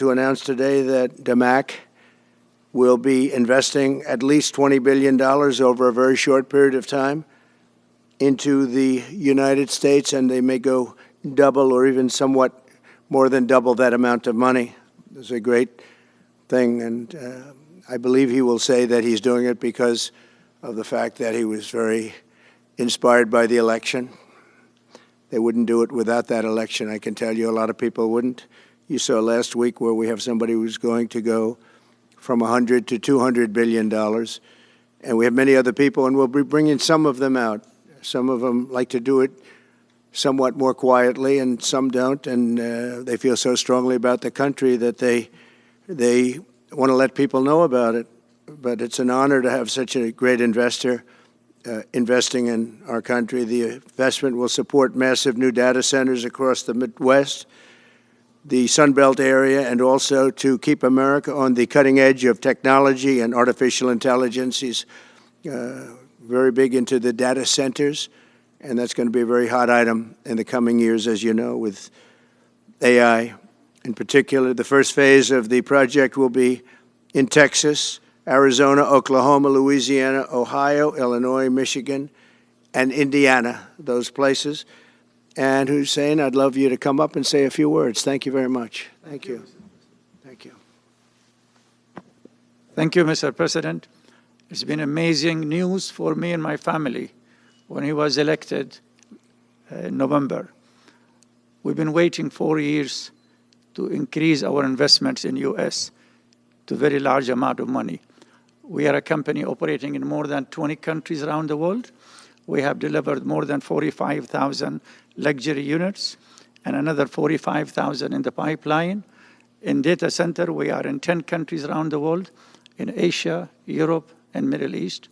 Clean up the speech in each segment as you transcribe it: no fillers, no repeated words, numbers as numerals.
to announce today that DMAC will be investing at least $20 billion over a very short period of time into the United States, and they may go double or even somewhat more than double that amount of money. It's a great thing, and I believe he will say that he's doing it because of the fact that he was very inspired by the election. They wouldn't do it without that election, I can tell you. A lot of people wouldn't. You saw last week where we have somebody who's going to go from $100 to $200 billion, and we have many other people, and we'll be bringing some of them out. Some of them like to do it somewhat more quietly, and some don't, and they feel so strongly about the country that they want to let people know about it. But it's an honor to have such a great investor investing in our country. The investment will support massive new data centers across the Midwest, the Sun Belt area, and also to keep America on the cutting edge of technology and artificial intelligence. He's very big into the data centers, and that's going to be a very hot item in the coming years, as you know, with AI. In particular, the first phase of the project will be in Texas, Arizona, Oklahoma, Louisiana, Ohio, Illinois, Michigan, and Indiana, those places. And Hussein, I'd love you to come up and say a few words. Thank you very much. Thank you. Thank you. Thank you, Mr. President. It's been amazing news for me and my family when he was elected in November. We've been waiting 4 years to increase our investments in U.S. to a very large amount of money. We are a company operating in more than 20 countries around the world. We have delivered more than 45,000 luxury units and another 45,000 in the pipeline. In data center, we are in 10 countries around the world, in Asia, Europe, and Middle East.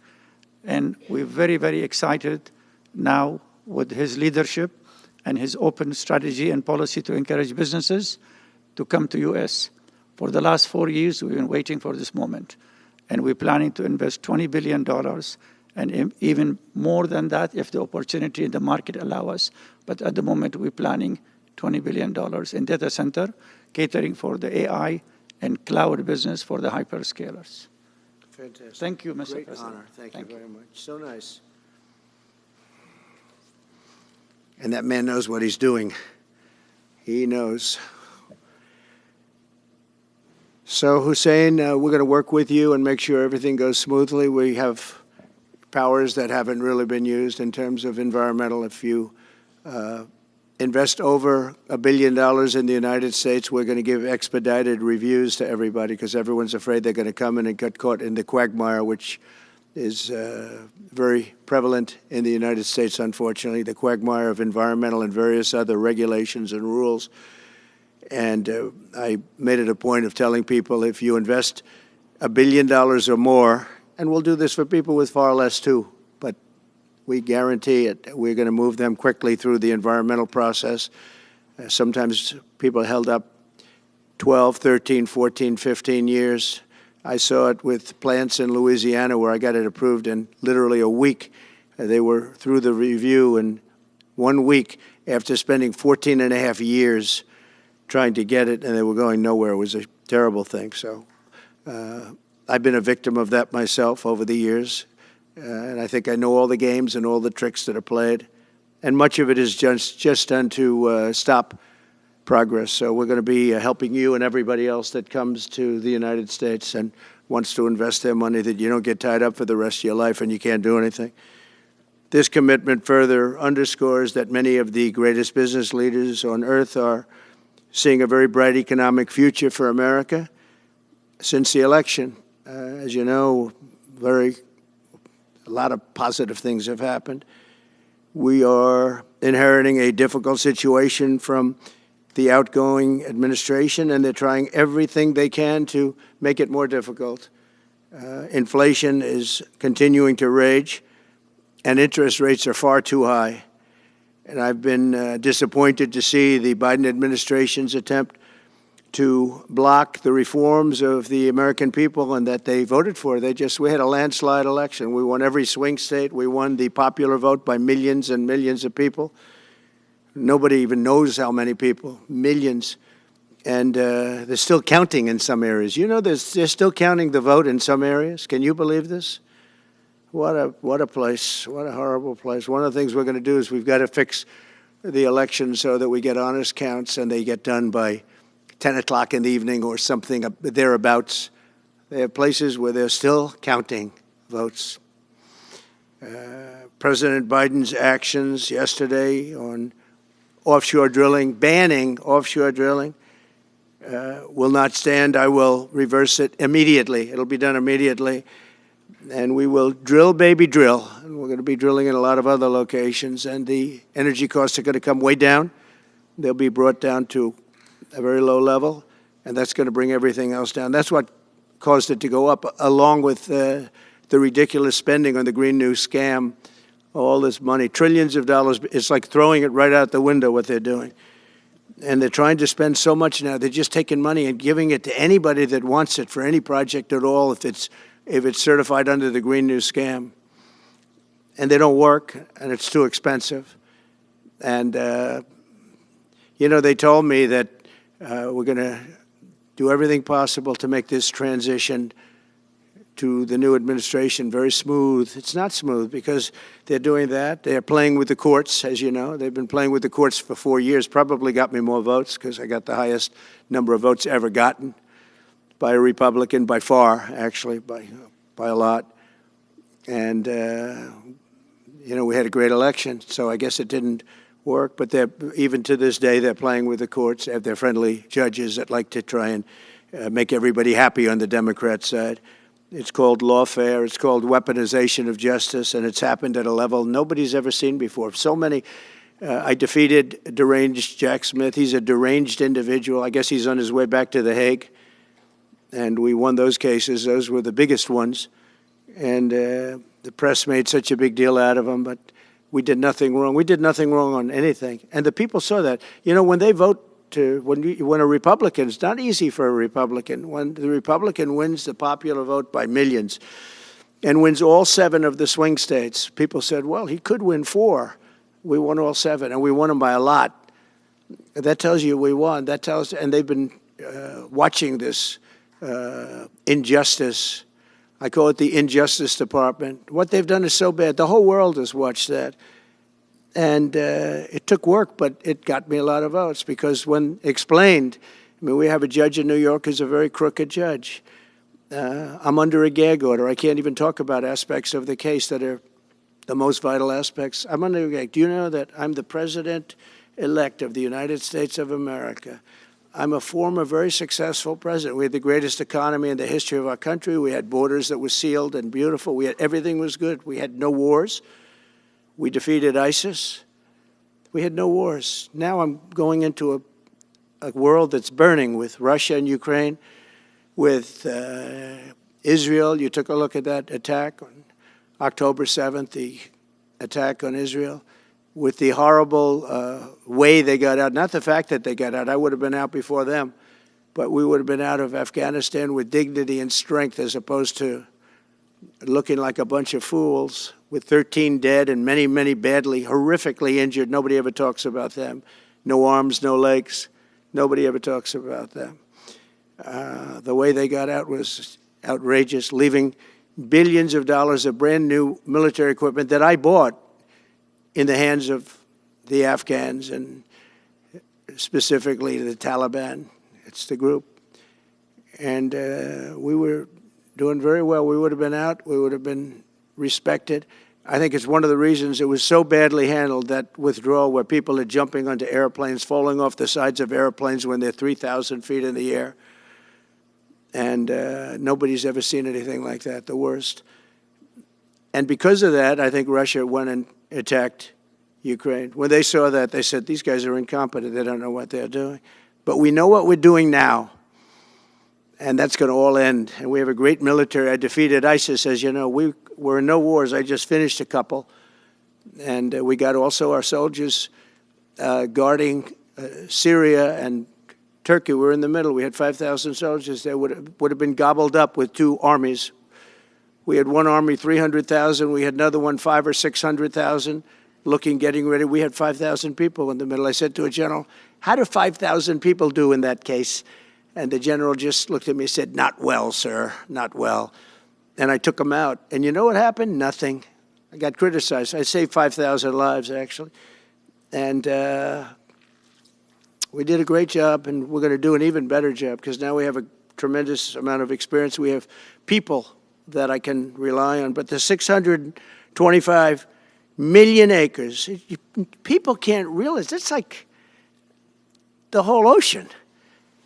And we're very, very excited now with his leadership and his open strategy and policy to encourage businesses to come to U.S. For the last 4 years, we've been waiting for this moment. And we're planning to invest $20 billion and even more than that if the opportunity in the market allow us. But at the moment, we're planning $20 billion in data center, catering for the AI and cloud business for the hyperscalers. Fantastic. Thank you, Mr. Great President. honor. Thank you very much. So nice. And that man knows what he's doing. He knows. So, Hussein, we're going to work with you and make sure everything goes smoothly. We have powers that haven't really been used in terms of environmental. If you invest over $1 billion in the United States, we're going to give expedited reviews to everybody because everyone's afraid they're going to come in and get caught in the quagmire, which is very prevalent in the United States, unfortunately, the quagmire of environmental and various other regulations and rules. And I made it a point of telling people if you invest $1 billion or more, and we'll do this for people with far less too, but we guarantee it. We're going to move them quickly through the environmental process. Sometimes people are held up 12, 13, 14, 15 years. I saw it with plants in Louisiana where I got it approved in literally a week. They were through the review in 1 week after spending 14 and a half years trying to get it, and they were going nowhere. It was a terrible thing. So I've been a victim of that myself over the years, and I think I know all the games and all the tricks that are played, and much of it is just done to stop progress. So we're going to be helping you and everybody else that comes to the United States and wants to invest their money, that you don't get tied up for the rest of your life and you can't do anything. This commitment further underscores that many of the greatest business leaders on earth are seeing a very bright economic future for America since the election. As you know, a lot of positive things have happened. We are inheriting a difficult situation from the outgoing administration, and they're trying everything they can to make it more difficult. Inflation is continuing to rage, and interest rates are far too high. And I've been disappointed to see the Biden administration's attempt to block the reforms of the American people and that they voted for. We had a landslide election. We won every swing state. We won the popular vote by millions and millions of people. Nobody even knows how many people, millions. And they're still counting in some areas. You know, they're still counting the vote in some areas. Can you believe this? What a place. What a horrible place. One of the things we're going to do is we've got to fix the election so that we get honest counts and they get done by 10 o'clock in the evening or something thereabouts. They have places where they're still counting votes. President Biden's actions yesterday on offshore drilling, banning offshore drilling, will not stand. I will reverse it immediately. It'll be done immediately. And we will drill, baby, drill. And we're going to be drilling in a lot of other locations. And the energy costs are going to come way down. They'll be brought down to a very low level. And that's going to bring everything else down. That's what caused it to go up, along with the ridiculous spending on the Green New scam. All this money, trillions of dollars. It's like throwing it right out the window, what they're doing. And they're trying to spend so much now. They're just taking money and giving it to anybody that wants it for any project at all, if it's certified under the Green New scam. And they don't work, and it's too expensive. And, you know, they told me that we're going to do everything possible to make this transition to the new administration very smooth. It's not smooth because they're doing that. They're playing with the courts, as you know. They've been playing with the courts for 4 years, probably got me more votes because I got the highest number of votes ever gotten by a Republican, by far, actually, by a lot. And, you know, we had a great election, so I guess it didn't work. But even to this day, they're playing with the courts. They have their friendly judges that like to try and make everybody happy on the Democrat side. It's called lawfare. It's called weaponization of justice, and it's happened at a level nobody's ever seen before. So many. I defeated deranged Jack Smith. He's a deranged individual. I guess he's on his way back to The Hague. And we won those cases. Those were the biggest ones. And the press made such a big deal out of them, but we did nothing wrong. We did nothing wrong on anything. And the people saw that. You know, when they vote, when a Republican, it's not easy for a Republican. When the Republican wins the popular vote by millions and wins all 7 of the swing states, people said, well, he could win 4. We won all 7, and we won them by a lot. That tells you we won. That tells, and they've been watching this injustice. I call it the Injustice Department. What they've done is so bad. The whole world has watched that. And it took work, but it got me a lot of votes because when explained, I mean, we have a judge in New York who's a very crooked judge. I'm under a gag order. I can't even talk about aspects of the case that are the most vital aspects. I'm under a gag. Do you know that I'm the president-elect of the United States of America? I'm a former very successful president. We had the greatest economy in the history of our country. We had borders that were sealed and beautiful. Everything was good. We had no wars. We defeated ISIS. We had no wars. Now I'm going into a world that's burning with Russia and Ukraine, with Israel. You took a look at that attack on October 7th, the attack on Israel, with the horrible way they got out. Not the fact that they got out. I would have been out before them. But we would have been out of Afghanistan with dignity and strength as opposed to looking like a bunch of fools with 13 dead and many, many badly, horrifically injured. Nobody ever talks about them. No arms, no legs. Nobody ever talks about them. The way they got out was outrageous, leaving billions of dollars of brand new military equipment that I bought in the hands of the Afghans and specifically the Taliban. It's the group. And we were doing very well. We would have been out. We would have been respected. I think it's one of the reasons it was so badly handled, that withdrawal where people are jumping onto airplanes, falling off the sides of airplanes when they're 3,000 feet in the air. And nobody's ever seen anything like that, the worst. And because of that, I think Russia went and attacked Ukraine. When they saw that, they said, these guys are incompetent. They don't know what they're doing. But we know what we're doing now. And that's going to all end. And we have a great military. I defeated ISIS, as you know. We were in no wars. I just finished a couple. And we got also our soldiers guarding Syria and Turkey. We were in the middle. We had 5,000 soldiers. They would have been gobbled up with 2 armies. We had one army, 300,000. We had another one, 500,000 or 600,000. getting ready. We had 5,000 people in the middle. I said to a general, how do 5,000 people do in that case? And the general just looked at me and said, not well, sir, not well. And I took him out. And you know what happened? Nothing. I got criticized. I saved 5,000 lives, actually. And we did a great job, and we're going to do an even better job because now we have a tremendous amount of experience. We have people that I can rely on. But the 625 million acres, people can't realize, that's like the whole ocean.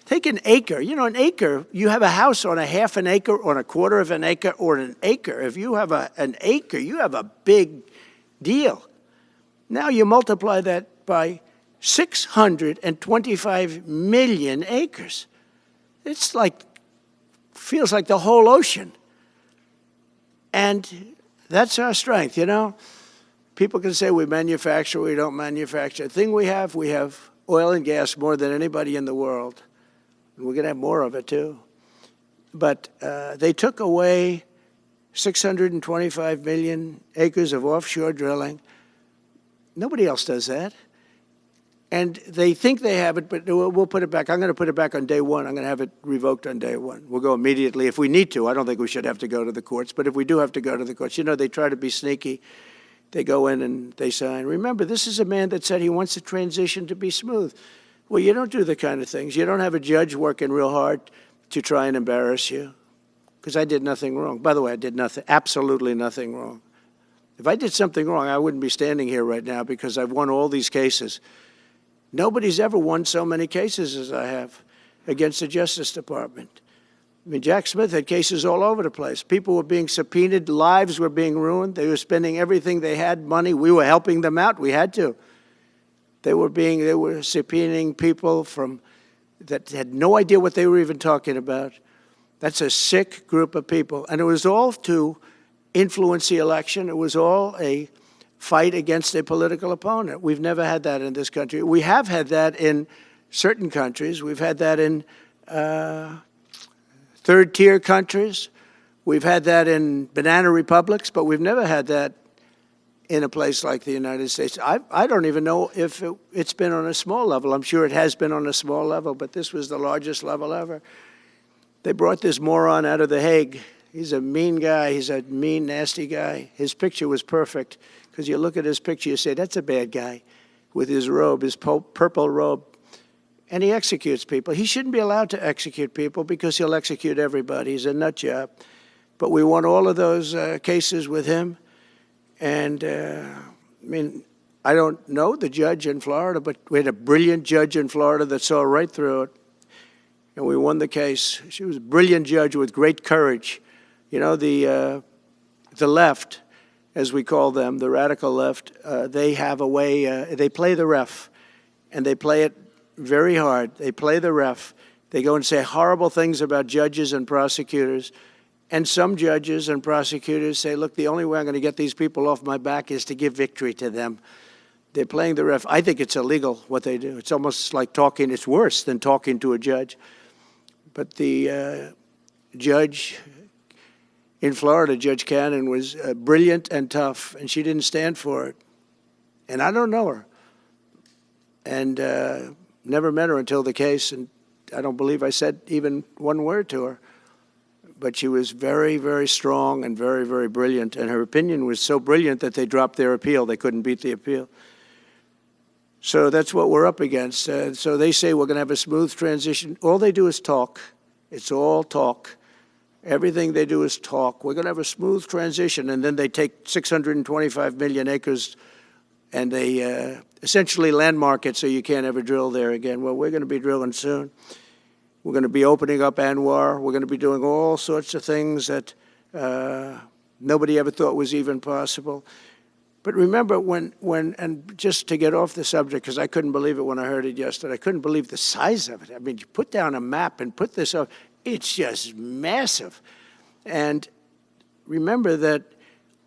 Take an acre. You know, an acre, you have a house on a half an acre, on a quarter of an acre, or an acre. If you have an acre, you have a big deal. Now you multiply that by 625 million acres. It's like, feels like the whole ocean. And that's our strength, you know. People can say we manufacture, we don't manufacture. The thing we have oil and gas more than anybody in the world. We're going to have more of it, too. But they took away 625 million acres of offshore drilling. Nobody else does that. And they think they have it, but we'll put it back. I'm going to put it back on day one. I'm going to have it revoked on day one. We'll go immediately if we need to. I don't think we should have to go to the courts. But if we do have to go to the courts, you know, they try to be sneaky. They go in and they sign. Remember, this is a man that said he wants the transition to be smooth. Well, you don't do the kind of things. You don't have a judge working real hard to try and embarrass you, because I did nothing wrong. By the way, I did nothing, absolutely nothing wrong. If I did something wrong, I wouldn't be standing here right now because I've won all these cases. Nobody's ever won so many cases as I have against the Justice Department. I mean, Jack Smith had cases all over the place. People were being subpoenaed. Lives were being ruined. They were spending everything they had, money. We were helping them out. We had to. They were subpoenaing people that had no idea what they were even talking about. That's a sick group of people. And it was all to influence the election. It was all a fight against a political opponent. We've never had that in this country. We have had that in certain countries. We've had that in third-tier countries. We've had that in banana republics, but we've never had that in a place like the United States. I don't even know if it's been on a small level. I'm sure it has been on a small level, but this was the largest level ever. They brought this moron out of The Hague. He's a mean guy. He's a mean, nasty guy. His picture was perfect, because you look at his picture, you say, that's a bad guy with his robe, his purple robe. And he executes people. He shouldn't be allowed to execute people because he'll execute everybody. He's a nut job. But we won all of those cases with him. And, I mean, I don't know the judge in Florida, but we had a brilliant judge in Florida that saw right through it. And we won the case. She was a brilliant judge with great courage. You know, the left, as we call them, the radical left, they have a way, they play the ref, and they play it very hard. They play the ref. They go and say horrible things about judges and prosecutors. And some judges and prosecutors say, look, the only way I'm going to get these people off my back is to give victory to them. They're playing the ref. I think it's illegal what they do. It's almost like talking. It's worse than talking to a judge. But the judge in Florida, Judge Cannon, was brilliant and tough, and she didn't stand for it. And I don't know her. And never met her until the case, and I don't believe I said even one word to her. But she was very, very strong and very, very brilliant. And her opinion was so brilliant that they dropped their appeal. They couldn't beat the appeal. So that's what we're up against. So they say we're going to have a smooth transition. All they do is talk. It's all talk. Everything they do is talk. We're going to have a smooth transition. And then they take 625 million acres and they essentially landmark it so you can't ever drill there again. Well, we're going to be drilling soon. We're going to be opening up Anwar. We're going to be doing all sorts of things that nobody ever thought was even possible. But remember and just to get off the subject, because I couldn't believe it when I heard it yesterday, I couldn't believe the size of it. I mean, you put down a map and put this up, it's just massive. And remember that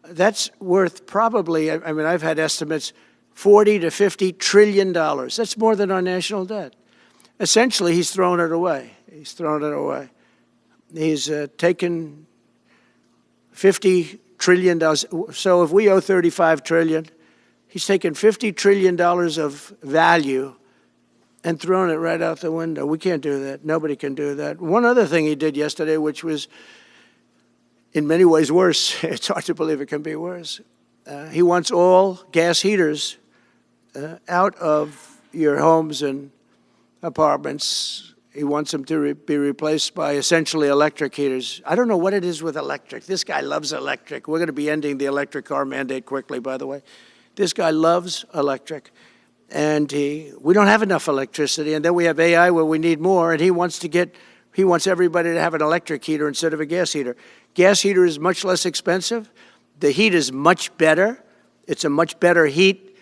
that's worth probably, I mean, I've had estimates, $40 to $50 trillion. That's more than our national debt. Essentially, he's thrown it away. He's thrown it away. He's taken $50 trillion. So if we owe $35 trillion, He's taken $50 trillion of value and thrown it right out the window. We can't do that. Nobody can do that. One other thing he did yesterday, which was in many ways worse, it's hard to believe it can be worse. He wants all gas heaters out of your homes and apartments. He wants them to be replaced by essentially electric heaters. I don't know what it is with electric. This guy loves electric. We're going to be ending the electric car mandate quickly, by the way. This guy loves electric. And we don't have enough electricity. And then we have AI where we need more. And he wants everybody to have an electric heater instead of a gas heater. Gas heater is much less expensive. The heat is much better. It's a much better heat.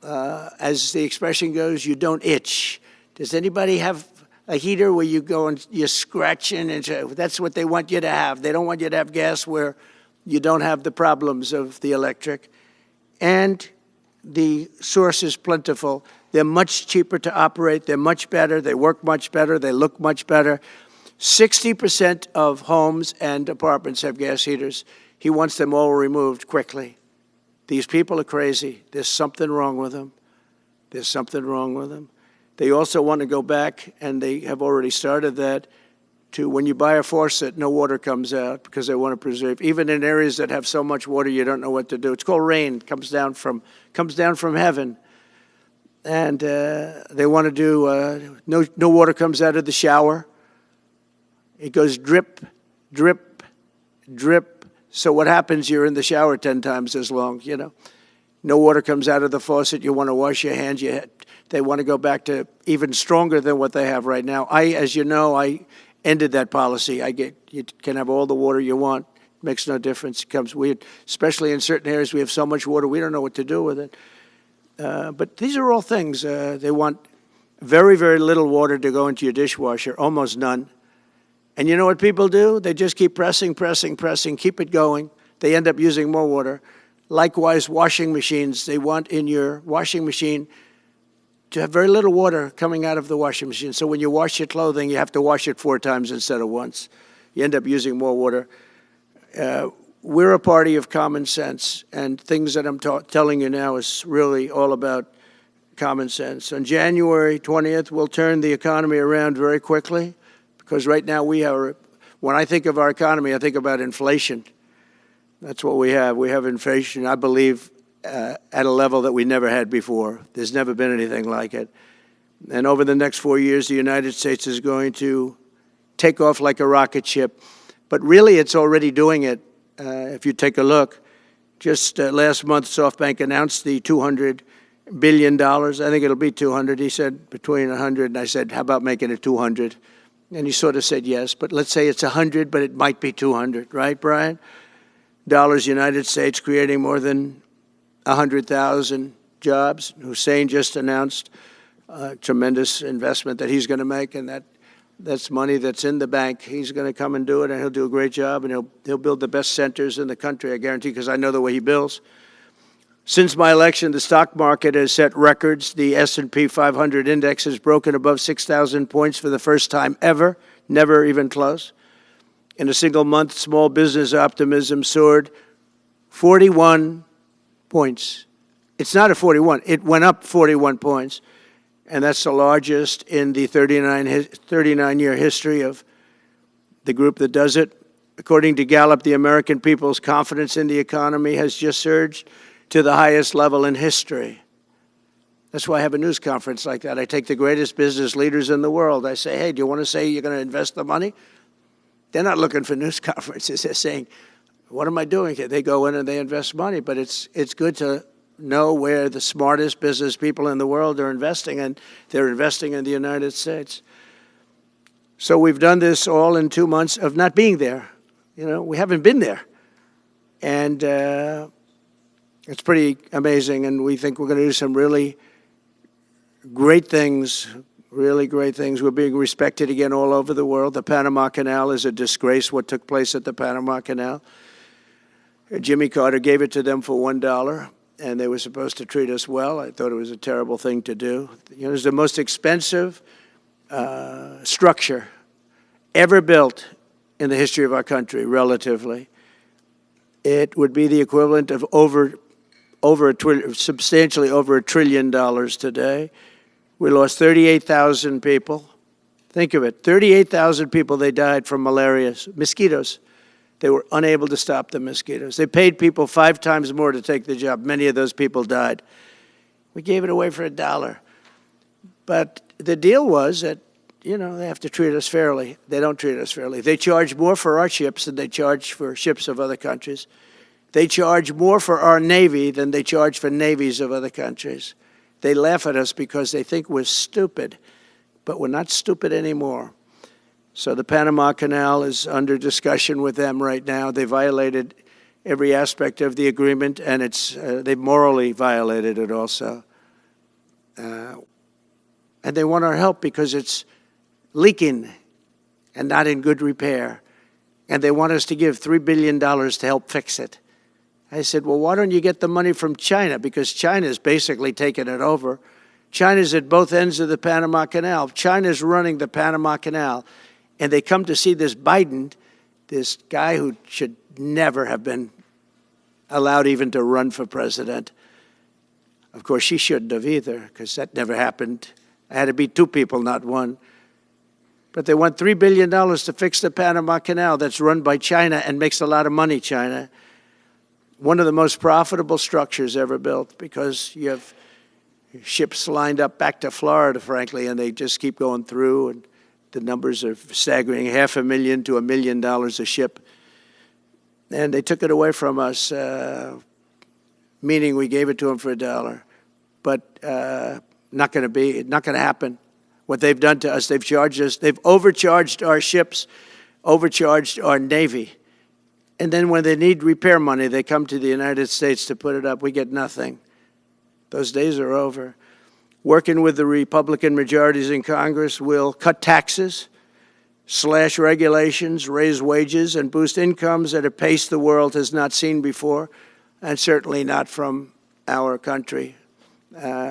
As the expression goes, you don't itch. Does anybody have a heater where you go and you're scratching? And that's what they want you to have. They don't want you to have gas where you don't have the problems of the electric. And the source is plentiful. They're much cheaper to operate. They're much better. They work much better. They look much better. 60% of homes and apartments have gas heaters. He wants them all removed quickly. These people are crazy. There's something wrong with them. There's something wrong with them. They also want to go back, and they have already started that, to when you buy a faucet, no water comes out because they want to preserve. Even in areas that have so much water, you don't know what to do. It's called rain. It comes down from heaven. And they want to do, no water comes out of the shower. It goes drip, drip, drip. So what happens, you're in the shower 10 times as long, you know. No water comes out of the faucet. You want to wash your hands. They want to go back to even stronger than what they have right now. As you know, I ended that policy. You can have all the water you want. It makes no difference. It comes weird, especially in certain areas. We have so much water, we don't know what to do with it. But these are all things. They want very, very little water to go into your dishwasher, almost none. And you know what people do? They just keep pressing, keep it going. They end up using more water. Likewise, washing machines. They want in your washing machine to have very little water coming out of the washing machine. So when you wash your clothing, you have to wash it 4 times instead of once. You end up using more water. We're a party of common sense, and things that I'm telling you now is really all about common sense. On January 20th, we'll turn the economy around very quickly, because right now when I think of our economy, I think about inflation. That's what we have. We have inflation, I believe, at a level that we never had before. There's never been anything like it. And over the next 4 years, the United States is going to take off like a rocket ship. But really, it's already doing it. If you take a look, just last month, SoftBank announced the $200 billion. I think it'll be 200. He said between 100, and I said, how about making it 200? And he sort of said yes, but let's say it's 100, but it might be 200, right, Brian? Dollars, United States, creating more than 100,000 jobs. Hussein just announced a tremendous investment that he's going to make, and that's money that's in the bank. He's going to come and do it, and he'll do a great job, and he'll build the best centers in the country, I guarantee, because I know the way he builds. Since my election, the stock market has set records. The S&P 500 index has broken above 6,000 points for the first time ever, never even close. In a single month, small business optimism soared 41 points. It's not a 41. It went up 41 points. And that's the largest in the 39-year history of the group that does it. According to Gallup, the American people's confidence in the economy has just surged to the highest level in history. That's why I have a news conference like that. I take the greatest business leaders in the world. I say, hey, do you want to say you're going to invest the money? They're not looking for news conferences. They're saying, what am I doing here? They go in and they invest money. But it's good to know where the smartest business people in the world are investing, and they're investing in the United States. So we've done this all in 2 months of not being there. You know, we haven't been there. And it's pretty amazing, and we think we're going to do some really great things, really great things. We're being respected again all over the world. The Panama Canal is a disgrace, what took place at the Panama Canal. Jimmy Carter gave it to them for $1, and they were supposed to treat us well. I thought it was a terrible thing to do. You know, it's the most expensive structure ever built in the history of our country, relatively. It would be the equivalent of over substantially over $1 trillion today. We lost 38,000 people. Think of it, 38,000 people, they died from malaria, mosquitoes. They were unable to stop the mosquitoes. They paid people 5 times more to take the job. Many of those people died. We gave it away for $1. But the deal was that, you know, they have to treat us fairly. They don't treat us fairly. They charge more for our ships than they charge for ships of other countries. They charge more for our Navy than they charge for navies of other countries. They laugh at us because they think we're stupid, but we're not stupid anymore. So the Panama Canal is under discussion with them right now. They violated every aspect of the agreement, and they've morally violated it also. And they want our help because it's leaking and not in good repair. And they want us to give $3 billion to help fix it. I said, well, why don't you get the money from China? Because China's basically taken it over. China's at both ends of the Panama Canal. China's running the Panama Canal. And they come to see this Biden, this guy who should never have been allowed even to run for president. Of course, she shouldn't have either, because that never happened. I had to be 2 people, not 1. But they want $3 billion to fix the Panama Canal that's run by China and makes a lot of money, China. One of the most profitable structures ever built, because you have ships lined up back to Florida, frankly, and they just keep going through, and the numbers are staggering, $500,000 to $1 million a ship. And they took it away from us, meaning we gave it to them for $1. But not going to happen. What they've done to us, they've charged us, they've overcharged our ships, overcharged our Navy. And then when they need repair money, they come to the United States to put it up. We get nothing. Those days are over. Working with the Republican majorities in Congress, will cut taxes, slash regulations, raise wages, and boost incomes at a pace the world has not seen before, and certainly not from our country.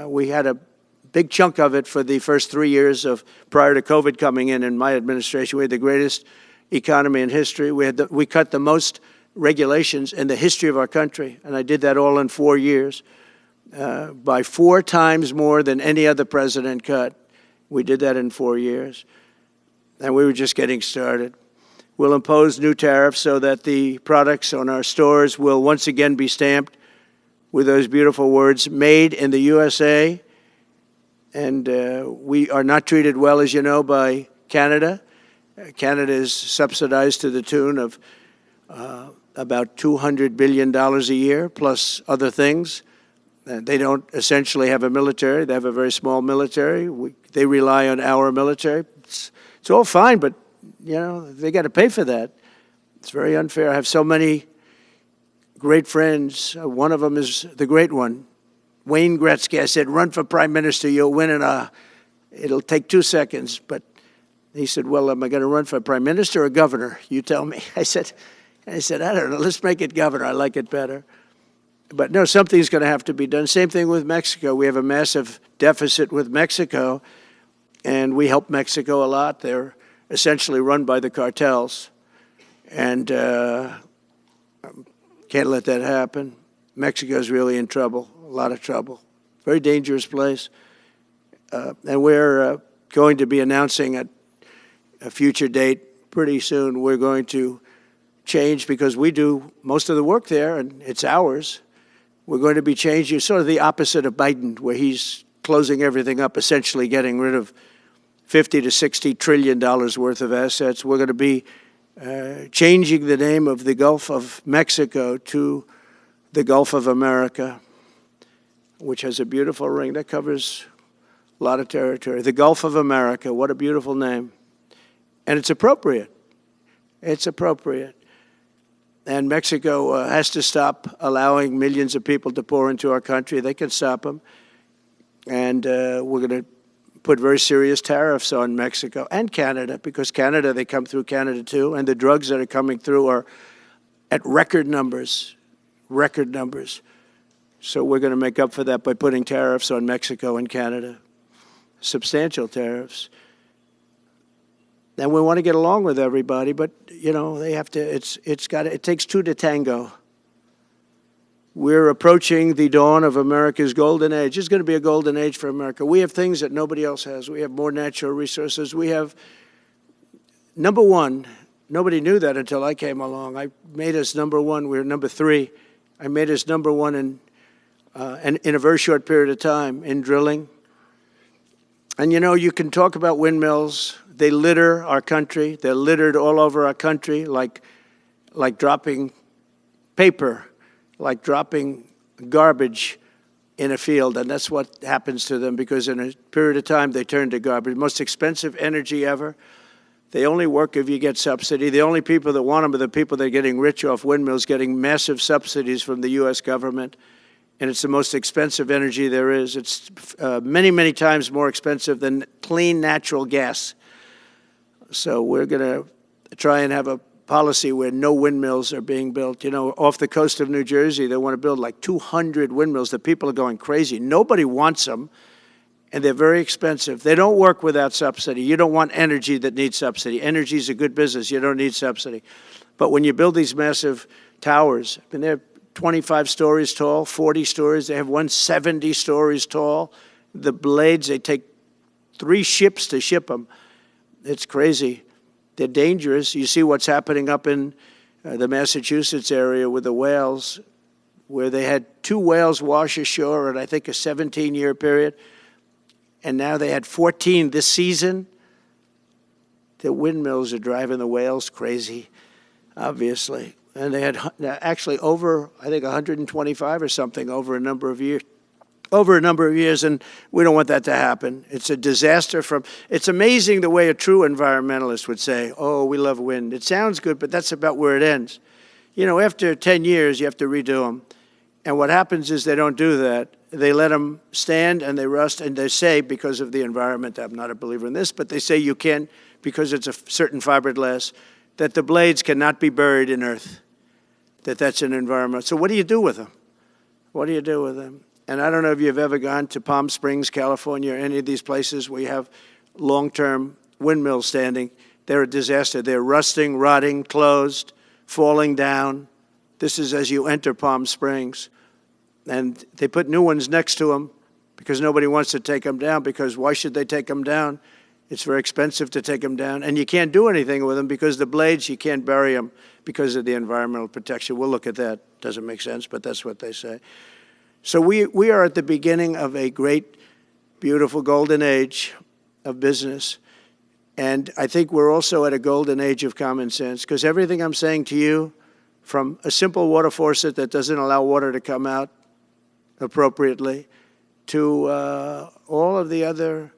We had a big chunk of it for the first 3 years prior to COVID coming in my administration. We had the greatest economy in history. We cut the most regulations in the history of our country, and I did that all in 4 years, by 4 times more than any other president cut. We did that in 4 years, and we were just getting started. We'll impose new tariffs so that the products on our stores will once again be stamped with those beautiful words, made in the USA. And we are not treated well, as you know, by Canada. Canada is subsidized to the tune of about $200 billion a year, plus other things. They don't essentially have a military. They have a very small military. They rely on our military. It's all fine, but, you know, they got to pay for that. It's very unfair. I have so many great friends. One of them is the great one, Wayne Gretzky. I said, run for prime minister, you'll win it'll take 2 seconds. But he said, well, am I going to run for prime minister or governor? You tell me. I said, I don't know, let's make it governor. I like it better. But no, something's going to have to be done. Same thing with Mexico. We have a massive deficit with Mexico, and we help Mexico a lot. They're essentially run by the cartels, and can't let that happen. Mexico's really in trouble, a lot of trouble. Very dangerous place. And we're going to be announcing at a future date pretty soon. We're going to change, because we do most of the work there, and it's ours. We're going to be changing, sort of the opposite of Biden, where he's closing everything up, essentially getting rid of $50 to $60 trillion worth of assets. We're going to be changing the name of the Gulf of Mexico to the Gulf of America, which has a beautiful ring that covers a lot of territory. The Gulf of America, what a beautiful name. And it's appropriate. It's appropriate. And Mexico has to stop allowing millions of people to pour into our country. They can stop them. And we're going to put very serious tariffs on Mexico and Canada, because Canada, they come through Canada too, and the drugs that are coming through are at record numbers, record numbers. So we're going to make up for that by putting tariffs on Mexico and Canada, substantial tariffs. And we want to get along with everybody, but, you know, they have to, it takes 2 to tango. we're approaching the dawn of America's golden age. It's going to be a golden age for America. We have things that nobody else has. We have more natural resources. We have, number one, nobody knew that until I came along. I made us number one. We were number three. I made us number one in a very short period of time in drilling. And you know, you can talk about windmills. They litter our country. They're littered all over our country, like dropping paper, like dropping garbage in a field. And that's what happens to them, because in a period of time they turn to garbage. Most expensive energy ever. They only work if you get subsidy. The only people that want them are the people that are getting rich off windmills, getting massive subsidies from the U.S. government. And it's the most expensive energy there is. It's many, many times more expensive than clean natural gas. So we're going to try and have a policy where no windmills are being built. You know, off the coast of New Jersey, they want to build like 200 windmills. The people are going crazy. Nobody wants them, and they're very expensive. They don't work without subsidy. You don't want energy that needs subsidy. Energy is a good business. You don't need subsidy. But when you build these massive towers, I mean, they're 25 stories tall, 40 stories. They have one 70 stories tall. The blades, they take 3 ships to ship them. It's crazy. They're dangerous. You see what's happening up in the Massachusetts area with the whales, where they had 2 whales wash ashore in, I think, a 17-year period. And now they had 14 this season. The windmills are driving the whales crazy, obviously. And they had actually over, I think, 125 or something over a number of years. And we don't want that to happen. It's a disaster it's amazing the way a true environmentalist would say, oh, we love wind. It sounds good, but that's about where it ends. You know, after 10 years, you have to redo them. And what happens is they don't do that. They let them stand and they rust, and they say, because of the environment, I'm not a believer in this, but they say you can't, because it's a certain fiberglass, that the blades cannot be buried in earth, that's an environment. So what do you do with them? What do you do with them? And I don't know if you've ever gone to Palm Springs, California, or any of these places where you have long-term windmills standing. They're a disaster. They're rusting, rotting, closed, falling down. This is as you enter Palm Springs. And they put new ones next to them because nobody wants to take them down, because why should they take them down? It's very expensive to take them down, and you can't do anything with them because the blades, you can't bury them because of the environmental protection. We'll look at that. Doesn't make sense, but that's what they say. So we are at the beginning of a great, beautiful golden age of business, and I think we're also at a golden age of common sense, because everything I'm saying to you, from a simple water faucet that doesn't allow water to come out appropriately, to all of the other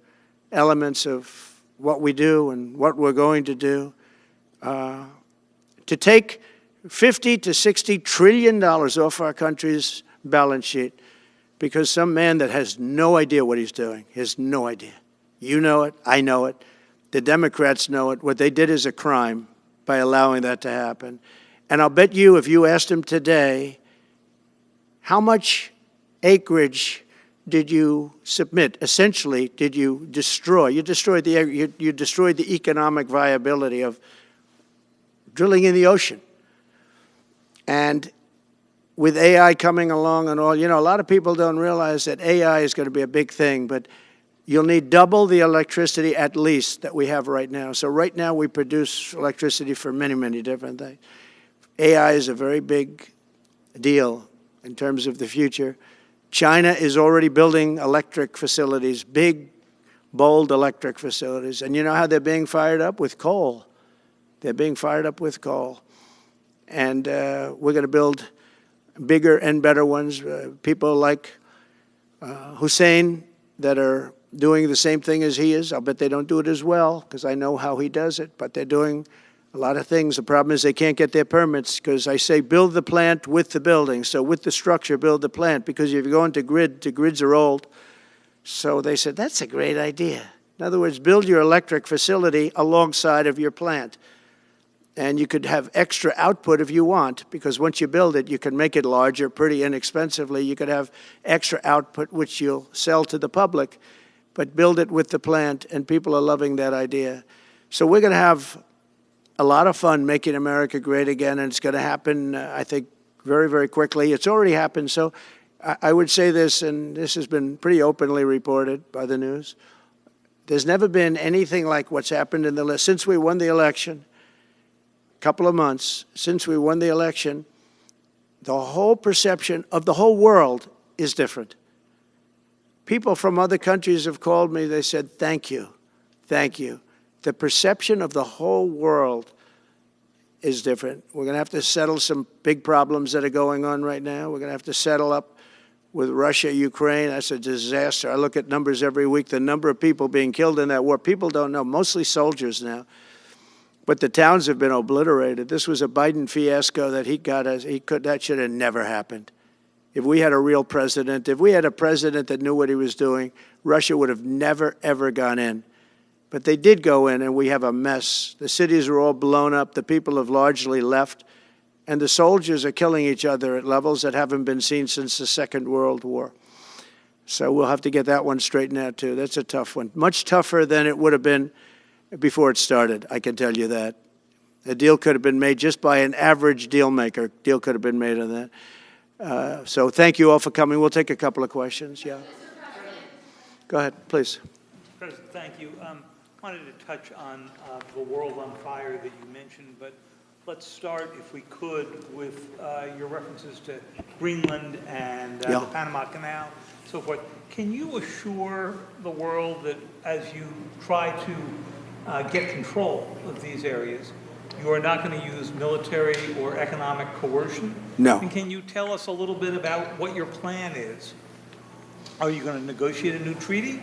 elements of what we do and what we're going to do, to take $50 to $60 trillion off our country's balance sheet because some man that has no idea what he's doing, has no idea. You know it, I know it, the Democrats know it. What they did is a crime by allowing that to happen. And I'll bet you, if you asked him today, how much acreage did you submit? Essentially, did you destroy? You destroyed the economic viability of drilling in the ocean. And with AI coming along and all, you know, a lot of people don't realize that AI is going to be a big thing, but you'll need double the electricity at least that we have right now. So right now we produce electricity for many, many different things. AI is a very big deal in terms of the future. China is already building electric facilities, big, bold electric facilities. And you know how they're being fired up? With coal. They're being fired up with coal. And we're going to build bigger and better ones. People like Hussein that are doing the same thing as he is. I'll bet they don't do it as well because I know how he does it, but they're doing a lot of things. The problem is they can't get their permits because I say build the plant with the building. So with the structure, build the plant, because if you go into grid, the grids are old. So they said, that's a great idea. In other words, build your electric facility alongside of your plant. And you could have extra output if you want, because once you build it, you can make it larger pretty inexpensively. You could have extra output, which you'll sell to the public, but build it with the plant, and people are loving that idea. So we're going to have a lot of fun making America great again, and it's going to happen, I think, very, very quickly. It's already happened. So I would say this, and this has been pretty openly reported by the news. There's never been anything like what's happened in the list. Since we won the election, a couple of months, since we won the election, the whole perception of the whole world is different. People from other countries have called me. They said, thank you, thank you. The perception of the whole world is different. We're going to have to settle some big problems that are going on right now. We're going to have to settle up with Russia, Ukraine. That's a disaster. I look at numbers every week, the number of people being killed in that war. People don't know, mostly soldiers now. But the towns have been obliterated. This was a Biden fiasco that that should have never happened. If we had a real president, if we had a president that knew what he was doing, Russia would have never, ever gone in. But they did go in, and we have a mess. The cities are all blown up. The people have largely left. And the soldiers are killing each other at levels that haven't been seen since the Second World War. So we'll have to get that one straightened out, too. That's a tough one. Much tougher than it would have been before it started, I can tell you that. A deal could have been made just by an average deal maker. Deal could have been made on that. So thank you all for coming. We'll take a couple of questions. Yeah. Go ahead, please. President, thank you. I wanted to touch on the world on fire that you mentioned, but let's start, if we could, with your references to Greenland and the Panama Canal, so forth. Can you assure the world that as you try to get control of these areas, you are not going to use military or economic coercion? No. And can you tell us a little bit about what your plan is? Are you going to negotiate a new treaty?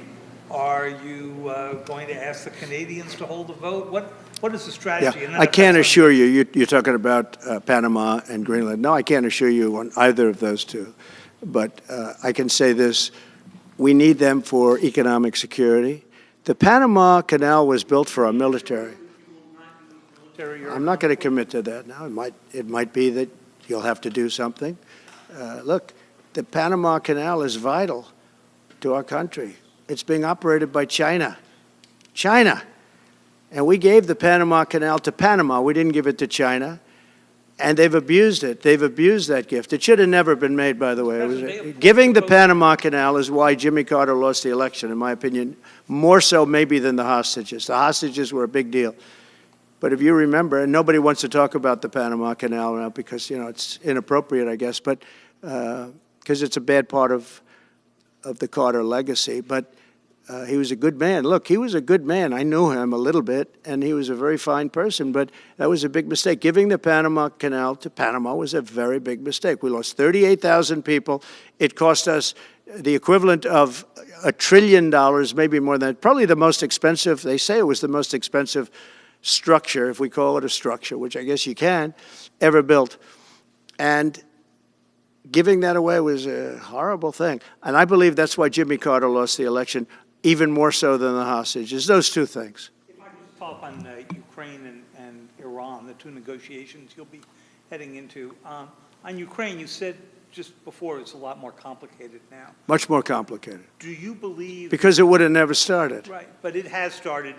Are you going to ask the Canadians to hold a vote? What is the strategy? Yeah, I can't assure you, you're talking about Panama and Greenland. No, I can't assure you on either of those two. But I can say this, we need them for economic security. The Panama Canal was built for our military. I'm not going to commit to that now. It might be that you'll have to do something. Look, the Panama Canal is vital to our country. It's being operated by China. China. And we gave the Panama Canal to Panama. We didn't give it to China. And they've abused it. They've abused that gift. It should have never been made, by the way. Giving the Panama Canal is why Jimmy Carter lost the election, in my opinion, more so maybe than the hostages. The hostages were a big deal. But if you remember, and nobody wants to talk about the Panama Canal now because, you know, it's inappropriate, I guess, but because it's a bad part of the Carter legacy. But he was a good man. Look, he was a good man. I knew him a little bit, and he was a very fine person, but that was a big mistake. Giving the Panama Canal to Panama was a very big mistake. We lost 38,000 people. It cost us the equivalent of $1 trillion, maybe more than that. Probably the most expensive, they say it was the most expensive structure, if we call it a structure, which I guess you can, ever built. And giving that away was a horrible thing. And I believe that's why Jimmy Carter lost the election, even more so than the hostages. Those two things. If I could just follow up on Ukraine and Iran, the two negotiations you'll be heading into. On Ukraine, you said just before it's a lot more complicated now. Much more complicated. Do you believe... Because it would have never started. Right, but it has started.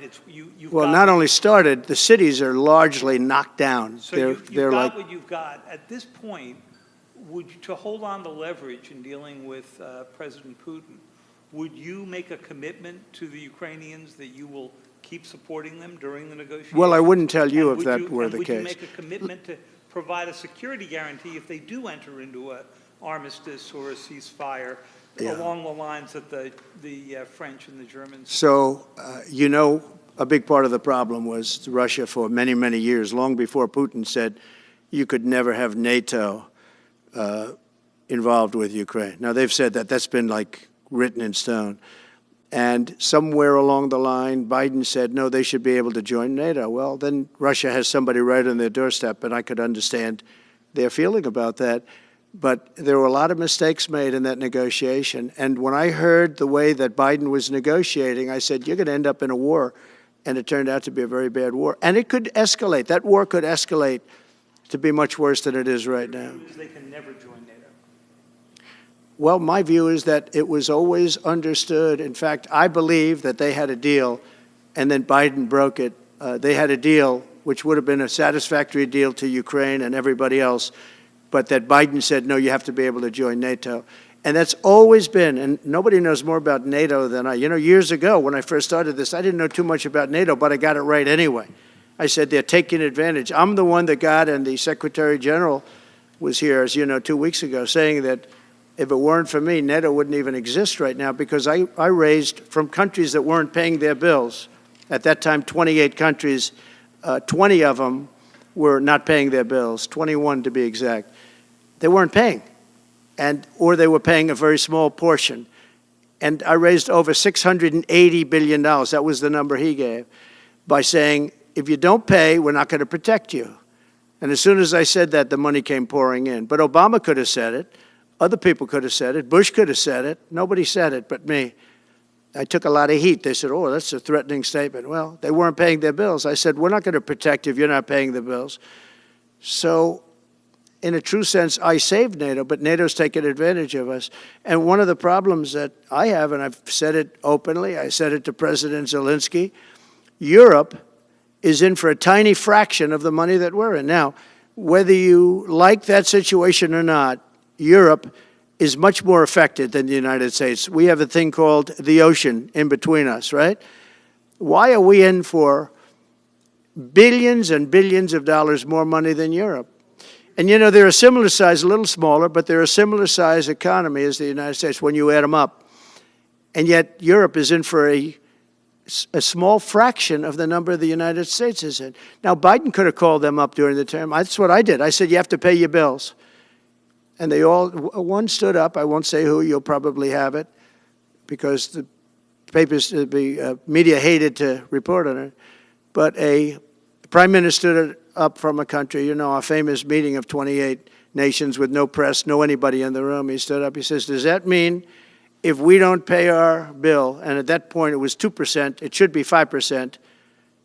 Well, not only started, the cities are largely knocked down. So you've got what you've got. At this point, to hold on to leverage in dealing with President Putin, would you make a commitment to the Ukrainians that you will keep supporting them during the negotiations? Well, I wouldn't tell you if that were the case. Would you make a commitment to provide a security guarantee if they do enter into an armistice or a ceasefire along the lines that the French and the Germans? So, you know, a big part of the problem was Russia for many, many years, long before Putin said you could never have NATO involved with Ukraine. Now, they've said that. That's been like written in stone. And somewhere along the line, Biden said, no, they should be able to join NATO. Well, then Russia has somebody right on their doorstep, and I could understand their feeling about that. But there were a lot of mistakes made in that negotiation. And when I heard the way that Biden was negotiating, I said, you're going to end up in a war. And it turned out to be a very bad war. And it could escalate. That war could escalate to be much worse than it is right now. They can never join NATO. Well, my view is that it was always understood. In fact, I believe that they had a deal, and then Biden broke it. They had a deal which would have been a satisfactory deal to Ukraine and everybody else, but that Biden said, no, you have to be able to join NATO. And that's always been, and nobody knows more about NATO than I. You know, years ago when I first started this, I didn't know too much about NATO, but I got it right anyway. I said they're taking advantage. I'm the one that got, and the Secretary General was here, as you know, 2 weeks ago, saying that if it weren't for me, NATO wouldn't even exist right now, because I raised from countries that weren't paying their bills. At that time, 28 countries, 20 of them were not paying their bills, 21 to be exact. They weren't paying, or they were paying a very small portion. And I raised over $680 billion. That was the number he gave, by saying, if you don't pay, we're not going to protect you. And as soon as I said that, the money came pouring in. But Obama could have said it. Other people could have said it. Bush could have said it. Nobody said it but me. I took a lot of heat. They said, oh, that's a threatening statement. Well, they weren't paying their bills. I said, we're not going to protect you if you're not paying the bills. So in a true sense, I saved NATO, but NATO's taken advantage of us. And one of the problems that I have, and I've said it openly, I said it to President Zelensky, Europe is in for a tiny fraction of the money that we're in. Now, whether you like that situation or not, Europe is much more affected than the United States. We have a thing called the ocean in between us, right? Why are we in for billions and billions of dollars more money than Europe? And you know, they're a similar size, a little smaller, but they're a similar size economy as the United States when you add them up. And yet Europe is in for a small fraction of the number the United States is in. Now, Biden could have called them up during the term. That's what I did. I said, you have to pay your bills. And they all, one stood up. I won't say who. You'll probably have it, because the papers, the media hated to report on it. But a prime minister stood up from a country, you know, our famous meeting of 28 nations with no press, no anybody in the room. He stood up. He says, does that mean if we don't pay our bill, and at that point it was 2%, it should be 5%.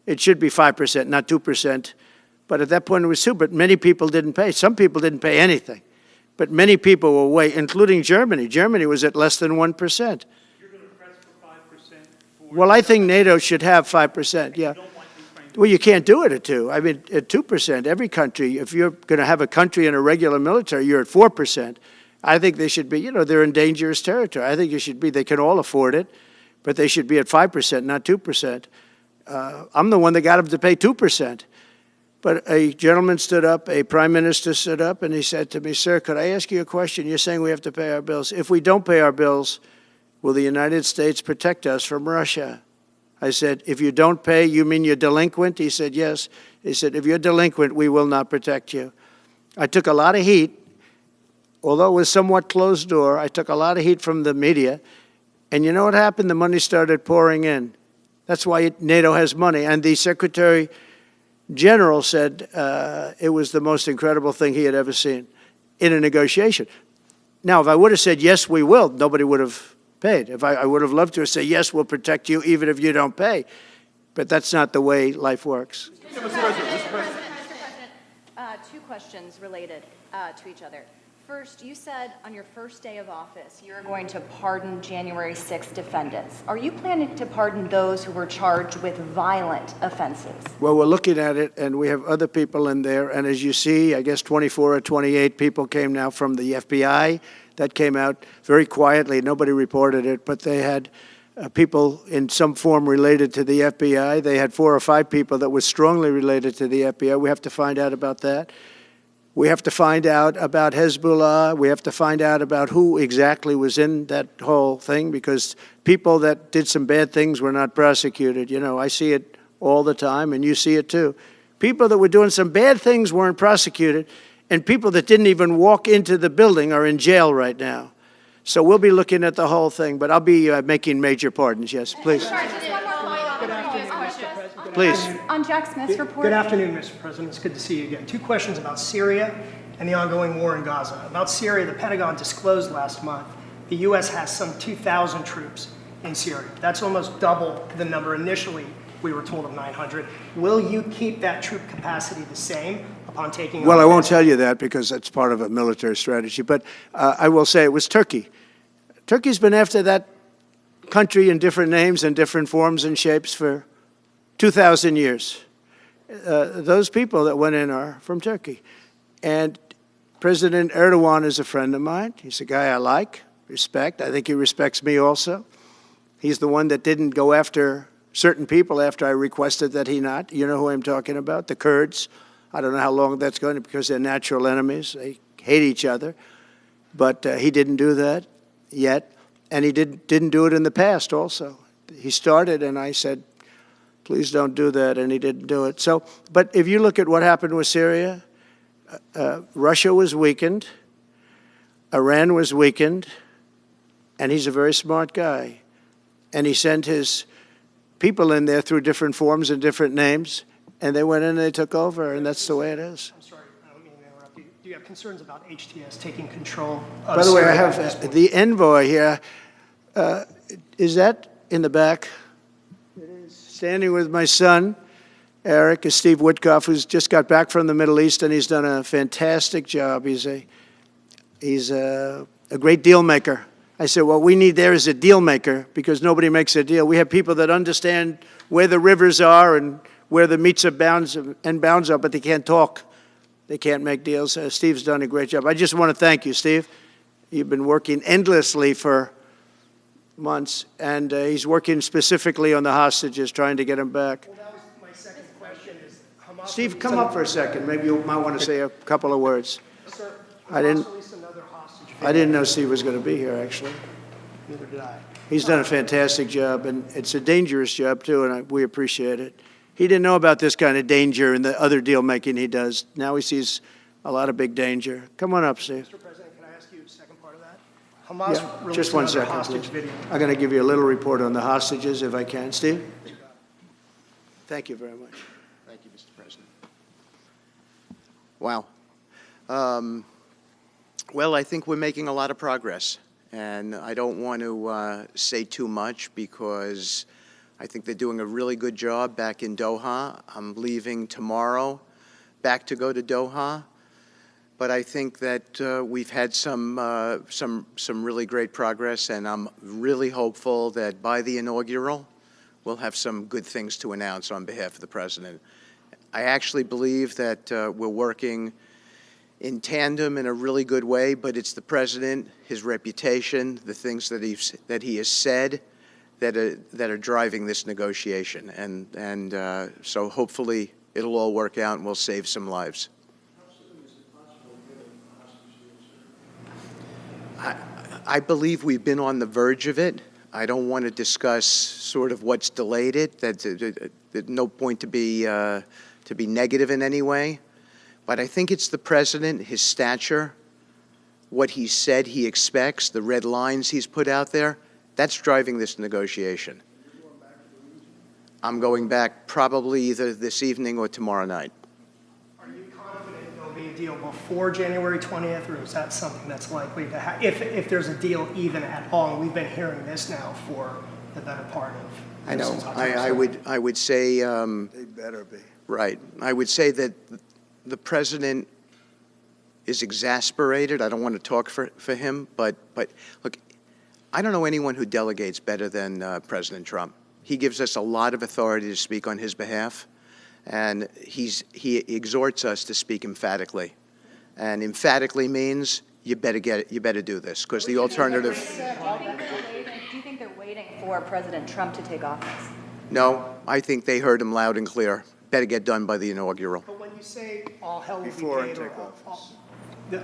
It should be 5%, not 2%. But at that point it was 2%, but many people didn't pay. Some people didn't pay anything. But many people were way, including Germany. Germany was at less than 1%. You're going to press for 5%? Well, I think NATO should have 5%, yeah. Well, you can't do it at 2%. I mean, at 2%, every country, if you're going to have a country in a regular military, you're at 4%. I think they should be, you know, they're in dangerous territory. I think it should be, they can all afford it, but they should be at 5%, not 2%. I'm the one that got them to pay 2%. But a gentleman stood up, a prime minister stood up, and he said to me, sir, could I ask you a question? You're saying we have to pay our bills. If we don't pay our bills, will the United States protect us from Russia? I said, if you don't pay, you mean you're delinquent? He said, yes. He said, if you're delinquent, we will not protect you. I took a lot of heat. Although it was somewhat closed door, I took a lot of heat from the media. And you know what happened? The money started pouring in. That's why NATO has money. And the Secretary General said it was the most incredible thing he had ever seen in a negotiation. Now, if I would have said, yes, we will, nobody would have paid. If I would have loved to say, yes, we'll protect you even if you don't pay. But that's not the way life works. Mr. President, two questions related to each other. First, you said on your first day of office you're going to pardon January 6th defendants. Are you planning to pardon those who were charged with violent offenses? Well, we're looking at it, and we have other people in there. And as you see, I guess 24 or 28 people came now from the FBI. That came out very quietly. Nobody reported it, but they had people in some form related to the FBI. They had 4 or 5 people that were strongly related to the FBI. We have to find out about that. We have to find out about Hezbollah. We have to find out about who exactly was in that whole thing, because people that did some bad things were not prosecuted. You know, I see it all the time, and you see it too. People that were doing some bad things weren't prosecuted, and people that didn't even walk into the building are in jail right now. So we'll be looking at the whole thing, but I'll be making major pardons. Yes, please. Please. On Jack Smith's report. Good afternoon, Mr. President. It's good to see you again. 2 questions about Syria and the ongoing war in Gaza. About Syria, the Pentagon disclosed last month the U.S. has some 2,000 troops in Syria. That's almost double the number initially we were told of 900. Will you keep that troop capacity the same upon taking over? Well, I won't tell you that because that's part of a military strategy, but I will say it was Turkey. Turkey's been after that country in different names and different forms and shapes for 2,000 years. Those people that went in are from Turkey. And President Erdogan is a friend of mine. He's a guy I like, respect. I think he respects me also. He's the one that didn't go after certain people after I requested that he not. You know who I'm talking about, the Kurds. I don't know how long that's going to, because they're natural enemies. They hate each other. But he didn't do that yet, and he didn't do it in the past also. He started, and I said, please don't do that, and he didn't do it. So, but if you look at what happened with Syria, Russia was weakened, Iran was weakened, and he's a very smart guy. And he sent his people in there through different forms and different names, and they went in and they took over, and that's the way it is. I'm sorry, I don't mean to interrupt you. Do you have concerns about HTS taking control of By the way, I Syria at this have point? the envoy here. Is that in the back? It is. Standing with my son, Eric, is Steve Witkoff, who's just got back from the Middle East, and he's done a fantastic job. He's a great deal maker. I said, what we need there is a deal maker, because nobody makes a deal. We have people that understand where the rivers are and where the meets and bounds are, but they can't talk. They can't make deals. Steve's done a great job. I just want to thank you, Steve. You've been working endlessly for months, and he's working specifically on the hostages, trying to get them back. Well, that was my second question is Hamas. Steve, come up for a second. Maybe you might want to say a couple of words. Sir, I didn't- Hamas released another hostage I didn't know Steve was going to be here, actually. Neither did I. He's done a fantastic job, and it's a dangerous job, too, and we appreciate it. He didn't know about this kind of danger and the other deal-making he does. Now he sees a lot of big danger. Come on up, Steve. Mr. President, can I ask you a second part of that? Hamas Yeah, released just one another second, hostage please. video. I'm going to give you a little report on the hostages, if I can. Steve? Thank you very much. Thank you, Mr. President. Wow. Well, I think we're making a lot of progress, and I don't want to say too much because I think they're doing a really good job back in Doha. I'm leaving tomorrow back to go to Doha, but I think that we've had some really great progress, and I'm really hopeful that by the inaugural, we'll have some good things to announce on behalf of the President. I actually believe that we're working in tandem in a really good way, but it's the President, his reputation, the things that he has said that are driving this negotiation. And so hopefully it'll all work out and we'll save some lives. I believe we've been on the verge of it. I don't want to discuss sort of what's delayed it. There's no point to be negative in any way. But I think it's the President, his stature, what he said he expects, the red lines he's put out there, that's driving this negotiation. I'm going back probably either this evening or tomorrow night. Are you confident there'll be a deal before January 20th, or is that something that's likely to happen? If there's a deal even at all, and we've been hearing this now for the better part of I know. since October 7th. I would say They better be. right. I would say that the President is exasperated. I don't want to talk for him, but look, I don't know anyone who delegates better than President Trump. He gives us a lot of authority to speak on his behalf, and he exhorts us to speak emphatically. And emphatically means you better get it, you better do this, because the alternative. Do you think they're waiting for President Trump to take office? No, I think they heard him loud and clear. Better get done by the inaugural. But when you say all hell will Before be I paid, take or office.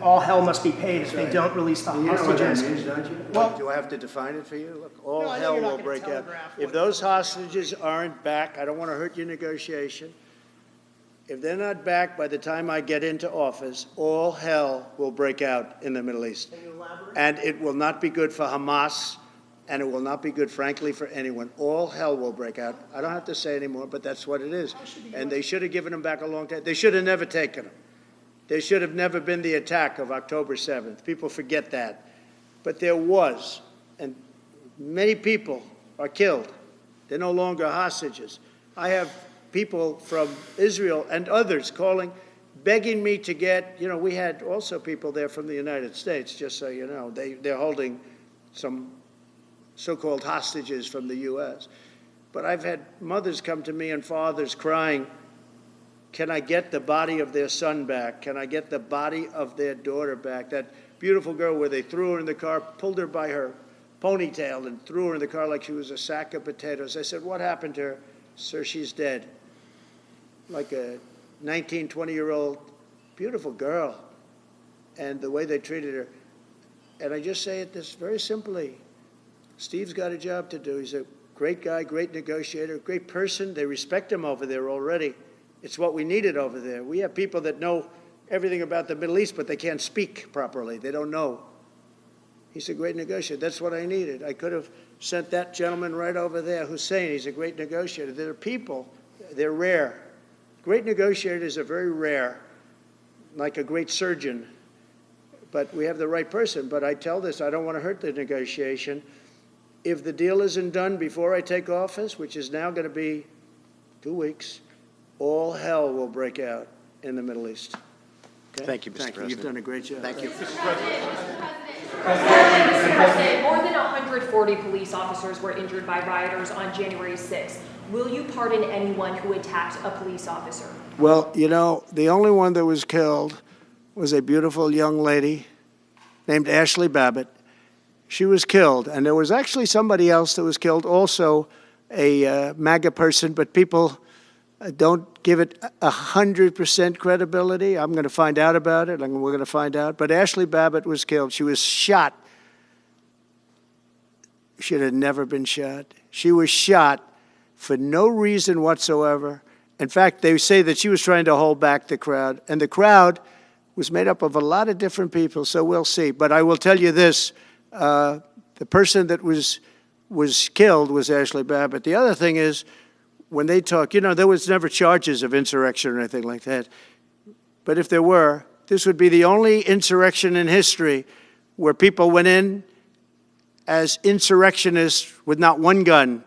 all hell must be paid if they don't release the You know what that hostages. means, don't you? Well- Do I have to define it for you? Look, all No, I know hell you're not will gonna break out. telegraph If what- those hostages aren't back, I don't want to hurt your negotiation. If they're not back by the time I get into office, all hell will break out in the Middle East. Can you elaborate? And it will not be good for Hamas, and it will not be good, frankly, for anyone. All hell will break out. I don't have to say anymore, but that's what it is. And they should have given them back a long time. They should have never taken them. There should have never been the attack of October 7th. People forget that. But there was, and many people are killed. They're no longer hostages. I have people from Israel and others calling, begging me to get, you know, we had also people there from the United States, just so you know. They're holding some so-called hostages from the U.S. But I've had mothers come to me and fathers crying, can I get the body of their son back? Can I get the body of their daughter back? That beautiful girl where they threw her in the car, pulled her by her ponytail and threw her in the car like she was a sack of potatoes. I said, what happened to her? Sir, she's dead. Like a 19, 20-year-old beautiful girl. And the way they treated her. And I just say it this very simply. Steve's got a job to do. He's a great guy, great negotiator, great person. They respect him over there already. It's what we needed over there. We have people that know everything about the Middle East, but they can't speak properly. They don't know. He's a great negotiator. That's what I needed. I could have sent that gentleman right over there, Hussein. He's a great negotiator. There are people, they're rare. Great negotiators are very rare, like a great surgeon. But we have the right person. But I tell this, I don't want to hurt the negotiation. If the deal isn't done before I take office, which is now going to be 2 weeks, all hell will break out in the Middle East. Okay? Thank you, Mr. Thank you. President. You've done a great job. Thank you. Mr. President, more than 140 police officers were injured by rioters on January 6th. Will you pardon anyone who attacked a police officer? Well, you know, the only one that was killed was a beautiful young lady named Ashley Babbitt. She was killed, and there was actually somebody else that was killed, also a MAGA person, but people don't give it 100% credibility. I'm going to find out about it, and we're going to find out. But Ashley Babbitt was killed. She was shot. Should have never been shot. She was shot for no reason whatsoever. In fact, they say that she was trying to hold back the crowd, and the crowd was made up of a lot of different people, so we'll see. But I will tell you this, the person that was killed was Ashley Babbitt. The other thing is, when they talk, you know, there was never charges of insurrection or anything like that. But if there were, this would be the only insurrection in history where people went in as insurrectionists with not one gun,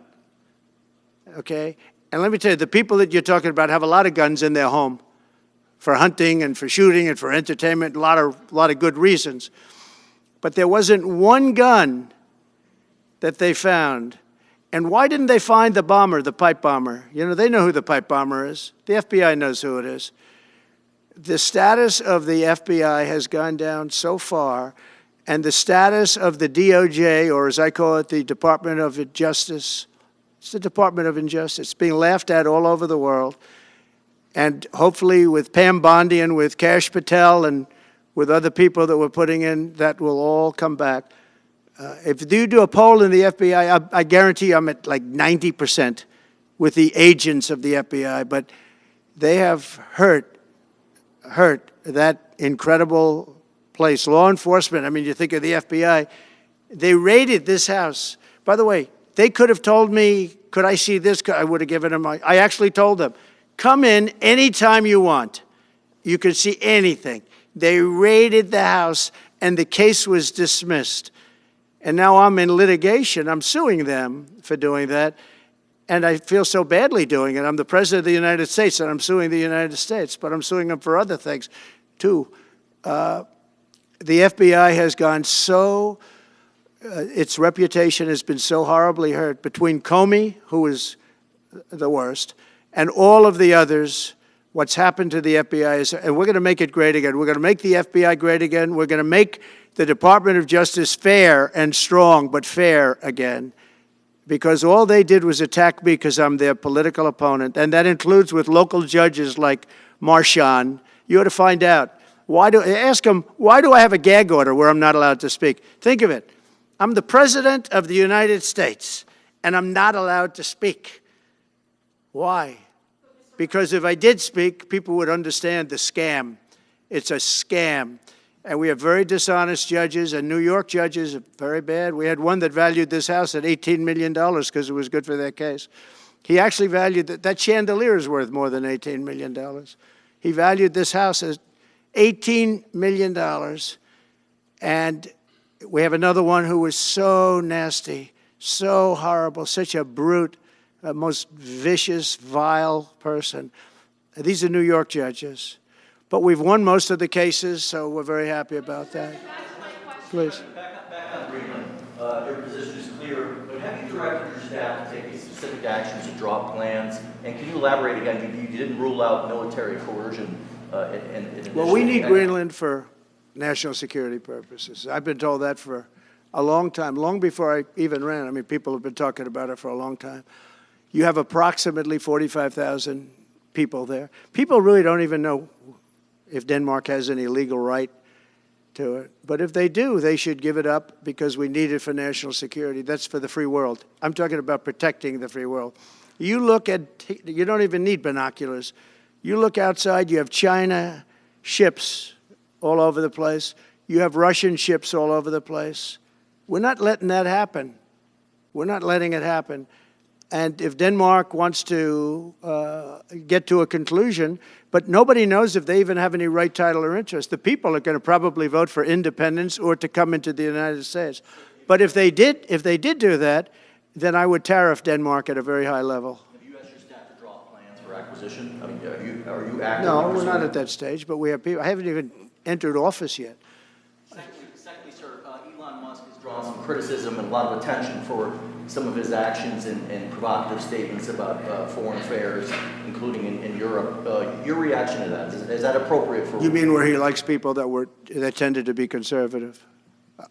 okay? And let me tell you, the people that you're talking about have a lot of guns in their home for hunting and for shooting and for entertainment, a lot of good reasons. But there wasn't one gun that they found. And why didn't they find the bomber, the pipe bomber? You know, they know who the pipe bomber is. The FBI knows who it is. The status of the FBI has gone down so far, and the status of the DOJ, or as I call it, the Department of Justice, it's the Department of Injustice, being laughed at all over the world. And hopefully with Pam Bondi and with Kash Patel and with other people that we're putting in, that will all come back. If you do a poll in the FBI, I guarantee I'm at like 90% with the agents of the FBI, but they have hurt that incredible place. Law enforcement, I mean, you think of the FBI, they raided this house. By the way, they could have told me, could I see this? I would have given them, I actually told them, come in anytime you want. You can see anything. They raided the house, and the case was dismissed. And now I'm in litigation. I'm suing them for doing that. And I feel so badly doing it. I'm the President of the United States, and I'm suing the United States. But I'm suing them for other things, too. The FBI has gone so, its reputation has been so horribly hurt. Between Comey, who is the worst, and all of the others, what's happened to the FBI is, and we're going to make it great again. We're going to make the FBI great again. We're going to make the Department of Justice fair and strong, but fair again. Because all they did was attack me because I'm their political opponent. And that includes with local judges like Marshawn. You ought to find out. Ask them, why do I have a gag order where I'm not allowed to speak? Think of it. I'm the President of the United States, and I'm not allowed to speak. Why? Because if I did speak, people would understand the scam. It's a scam. And we have very dishonest judges, and New York judges are very bad. We had one that valued this house at $18 million because it was good for their case. He actually valued that chandelier is worth more than $18 million. He valued this house as $18 million. And we have another one who was so nasty, so horrible, such a brute, most vicious, vile person. These are New York judges. But we've won most of the cases, so we're very happy about that. Please. Back on Greenland, your position is clear, but have you directed your staff to take a specific action reactions to drop plans? And can you elaborate again? You didn't rule out military coercion. Well, we need Greenland for national security purposes. I've been told that for a long time, long before I even ran. I mean, people have been talking about it for a long time. You have approximately 45,000 people there. People really don't even know if Denmark has any legal right to it. But if they do, they should give it up because we need it for national security. That's for the free world. I'm talking about protecting the free world. You look at, you don't even need binoculars. You look outside, you have China ships all over the place. You have Russian ships all over the place. We're not letting that happen. We're not letting it happen. And if Denmark wants to get to a conclusion, but nobody knows if they even have any right, title, or interest. The people are going to probably vote for independence or to come into the United States. But if they did do that, then I would tariff Denmark at a very high level. Have you asked your staff to draw plans for acquisition? I mean, are you actively No, we're pursuing not at that stage, but we have people. I haven't even entered office yet. Secondly, sir, Elon Musk has drawn some criticism and a lot of attention for some of his actions and provocative statements about foreign affairs, including in Europe. Your reaction to that, is that appropriate for... You mean where he likes people that tended to be conservative?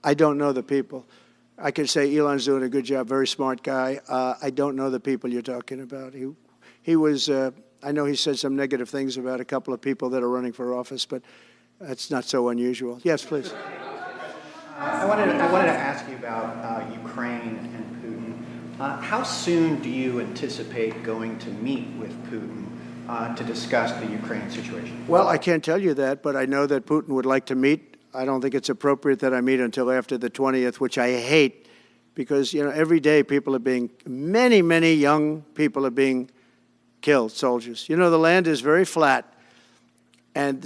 I don't know the people. I can say Elon's doing a good job, very smart guy. I don't know the people you're talking about. He was, I know he said some negative things about a couple of people that are running for office, but that's not so unusual. Yes, please. I wanted to ask you about Ukraine and Putin. How soon do you anticipate going to meet with Putin to discuss the Ukraine situation? Well, I can't tell you that, but I know that Putin would like to meet. I don't think it's appropriate that I meet until after the 20th, which I hate, because, you know, every day many, many young people are being killed, soldiers. You know, the land is very flat, and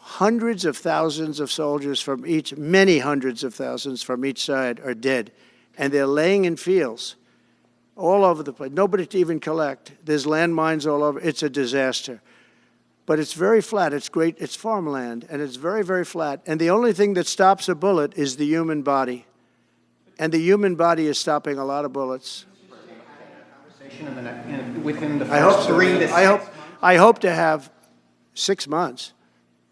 hundreds of thousands of soldiers from many hundreds of thousands from each side are dead, and they're laying in fields all over the place. Nobody to even collect. There's landmines all over. It's a disaster. But it's very flat. It's great. It's farmland, and it's very, very flat. And the only thing that stops a bullet is the human body. And the human body is stopping a lot of bullets. Within the first 3 to 6 months? I hope to have 6 months.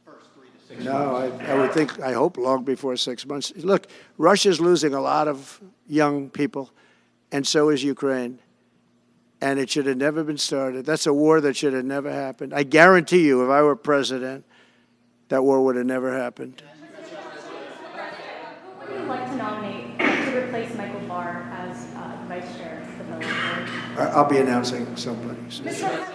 First 3 to 6 months. No, I hope long before 6 months. Look, Russia's losing a lot of young people, and so is Ukraine. And it should have never been started. That's a war that should have never happened. I guarantee you, if I were president, that war would have never happened. Who would you like to nominate to replace Michael Barr as vice chair of the Village Board? I'll be announcing somebody. Mr.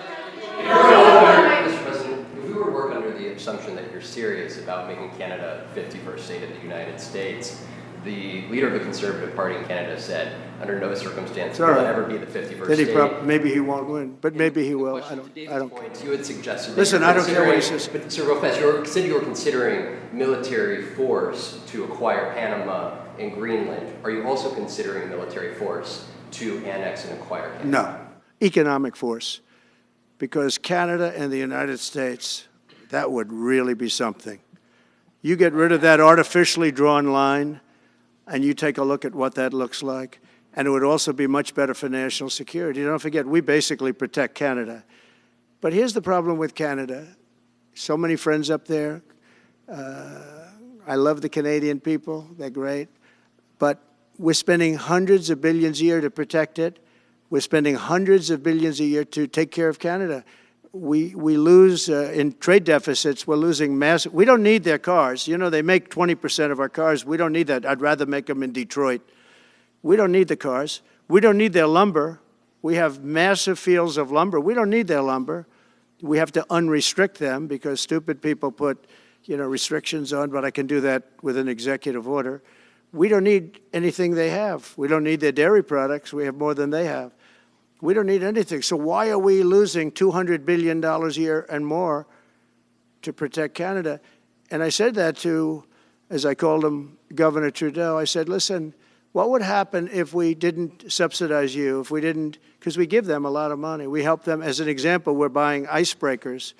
President, if we were to work under the assumption that you're serious about making Canada 51st state of the United States, the leader of the Conservative Party in Canada said, under no circumstance will it ever be the 51st state. Maybe he won't win, but maybe he will. I don't care. You had suggested Listen, I don't care what he says. But Sir Lopez, you said you were considering military force to acquire Panama and Greenland. Are you also considering military force to annex and acquire Canada? No, economic force. Because Canada and the United States, that would really be something. You get rid of that artificially drawn line, and you take a look at what that looks like, and it would also be much better for national security. Don't forget, we basically protect Canada. But here's the problem with Canada. So many friends up there. I love the Canadian people. They're great. But we're spending hundreds of billions a year to protect it. We're spending hundreds of billions a year to take care of Canada. We lose in trade deficits. We're losing massive. We don't need their cars. You know, they make 20% of our cars. We don't need that. I'd rather make them in Detroit. We don't need the cars. We don't need their lumber. We have massive fields of lumber. We don't need their lumber. We have to unrestrict them because stupid people put, you know, restrictions on, but I can do that with an executive order. We don't need anything they have. We don't need their dairy products. We have more than they have. We don't need anything. So why are we losing $200 billion a year and more to protect Canada? And I said that to, as I called him, Governor Trudeau. I said, listen, what would happen if we didn't subsidize you, if we didn't, because we give them a lot of money. We help them. As an example, we're buying icebreakers,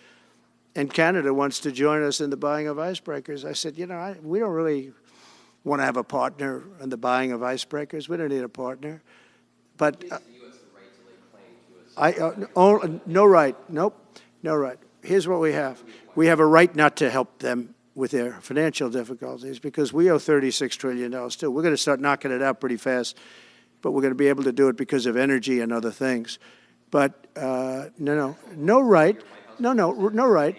and Canada wants to join us in the buying of icebreakers. I said, you know, we don't really want to have a partner in the buying of icebreakers. We don't need a partner. But No right. Nope. No right. Here's what we have. We have a right not to help them with their financial difficulties because we owe $36 trillion too. We're going to start knocking it out pretty fast, but we're going to be able to do it because of energy and other things. But no right. No right.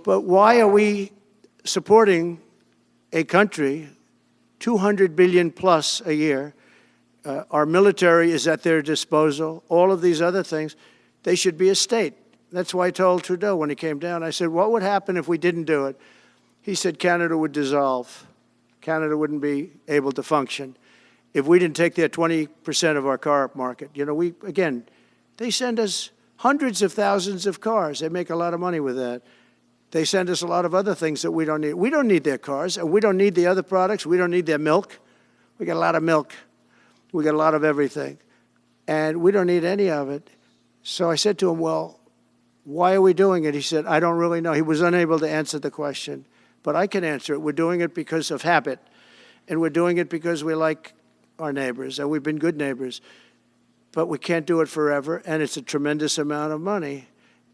But why are we supporting a country, 200 billion plus a year? Our military is at their disposal. All of these other things, they should be a state. That's why I told Trudeau when he came down, I said, what would happen if we didn't do it? He said Canada would dissolve. Canada wouldn't be able to function if we didn't take their 20% of our car market. You know, again, they send us hundreds of thousands of cars. They make a lot of money with that. They send us a lot of other things that we don't need. We don't need their cars, and we don't need the other products. We don't need their milk. We got a lot of milk. We got a lot of everything, and we don't need any of it. So I said to him, well, why are we doing it? He said, I don't really know. He was unable to answer the question, but I can answer it. We're doing it because of habit, and we're doing it because we like our neighbors, and we've been good neighbors, but we can't do it forever, and it's a tremendous amount of money.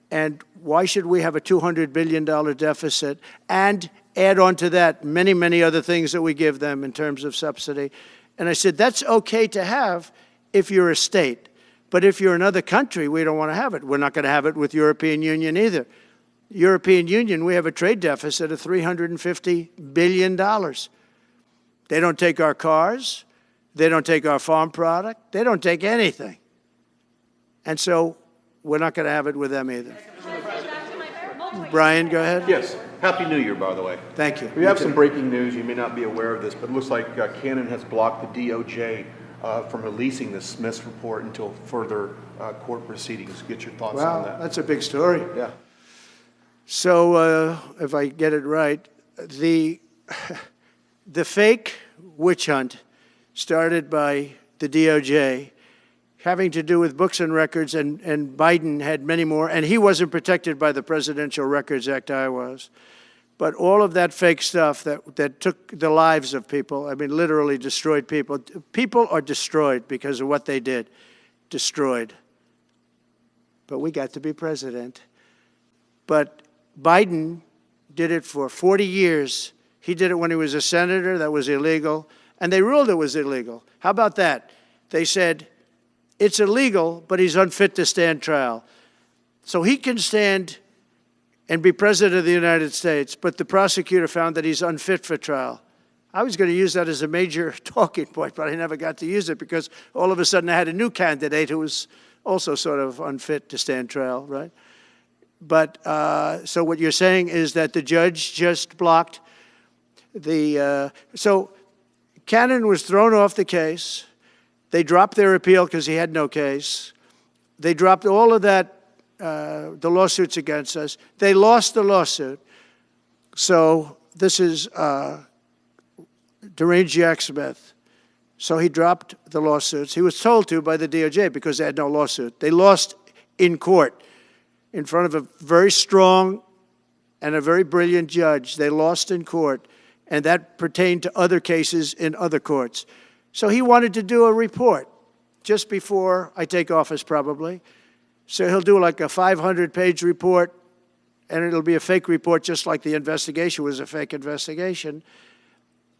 And why should we have a $200 billion deficit and add on to that many, many other things that we give them in terms of subsidy? And I said, that's okay to have if you're a state. But if you're another country, we don't want to have it. We're not going to have it with European Union either. European Union, we have a trade deficit of $350 billion. They don't take our cars. They don't take our farm product. They don't take anything. And so we're not going to have it with them either. Brian, go ahead. Yes. Happy New Year, by the way. Thank you. We have some breaking news. You may not be aware of this, but it looks like Canon has blocked the DOJ from releasing the Smith's report until further court proceedings. Get your thoughts on that. Wow, that's a big story. Yeah. So if I get it right, the fake witch hunt started by the DOJ having to do with books and records, and Biden had many more, and he wasn't protected by the Presidential Records Act, I was. But all of that fake stuff that took the lives of people, I mean, literally destroyed people. People are destroyed because of what they did, destroyed. But we got to be president. But Biden did it for 40 years. He did it when he was a senator. That was illegal. And they ruled it was illegal. How about that? They said, it's illegal, but he's unfit to stand trial. So he can stand and be president of the United States, but the prosecutor found that he's unfit for trial. I was going to use that as a major talking point, but I never got to use it because all of a sudden I had a new candidate who was also sort of unfit to stand trial, right? But so what you're saying is that the judge just blocked the, so Cannon was thrown off the case. They dropped their appeal because he had no case. They dropped all of that, the lawsuits against us. They lost the lawsuit. So this is deranged Jack Smith. So he dropped the lawsuits. He was told to by the DOJ because they had no lawsuit. They lost in court in front of a very strong and a very brilliant judge. They lost in court, and that pertained to other cases in other courts. So he wanted to do a report just before I take office, probably. So he'll do like a 500-page report, and it'll be a fake report just like the investigation was a fake investigation.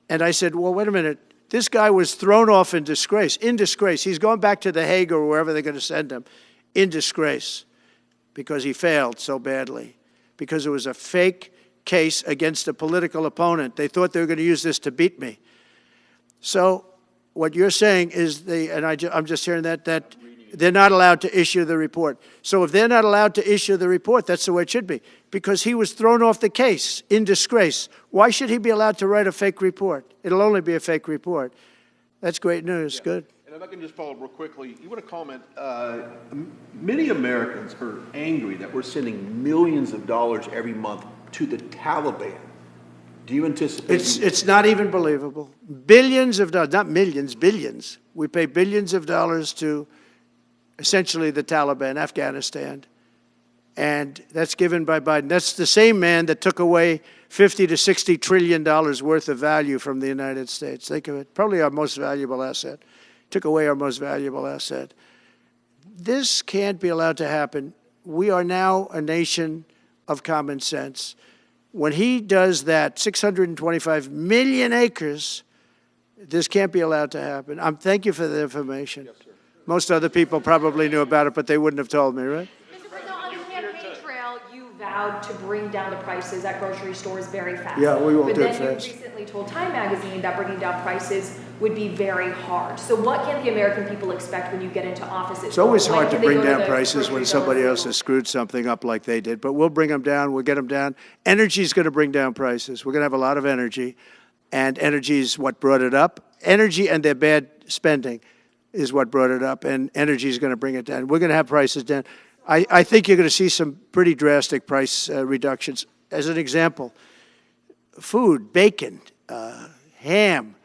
And I said, well, wait a minute. This guy was thrown off in disgrace. In disgrace. He's going back to The Hague or wherever they're going to send him. In disgrace. Because he failed so badly. Because it was a fake case against a political opponent. They thought they were going to use this to beat me. So what you're saying is, I'm just hearing that they're not allowed to issue the report. So if they're not allowed to issue the report, that's the way it should be. Because he was thrown off the case in disgrace. Why should he be allowed to write a fake report? It'll only be a fake report. That's great news. Yeah. Good. And if I can just follow up real quickly, you want to comment, many Americans are angry that we're sending millions of dollars every month to the Taliban. Do you anticipate? It's not even believable. Billions of dollars, not millions, billions. We pay billions of dollars to essentially the Taliban, Afghanistan. And that's given by Biden. That's the same man that took away $50 to $60 trillion worth of value from the United States. Think of it. Probably our most valuable asset. Took away our most valuable asset. this can't be allowed to happen. We are now a nation of common sense. When he does that, 625 million acres, this can't be allowed to happen. Thank you for the information. Yes, sir. Most other people probably knew about it, but they wouldn't have told me, right? Mr. President, on the campaign trail, you vowed to bring down the prices at grocery stores very fast. Yeah, we won't do it But then fast. you recently told Time Magazine that bringing down prices would be very hard. So what can the American people expect when you get into office? It's always When hard to can they bring go down the prices when grocery somebody store else has screwed something up like they did. But we'll bring them down. We'll get them down. Energy is going to bring down prices. We're going to have a lot of energy, and energy is what brought it up. Energy and their bad spending is what brought it up, and energy is going to bring it down. We're going to have prices down. I think you're going to see some pretty drastic price reductions. As an example, food, bacon, ham,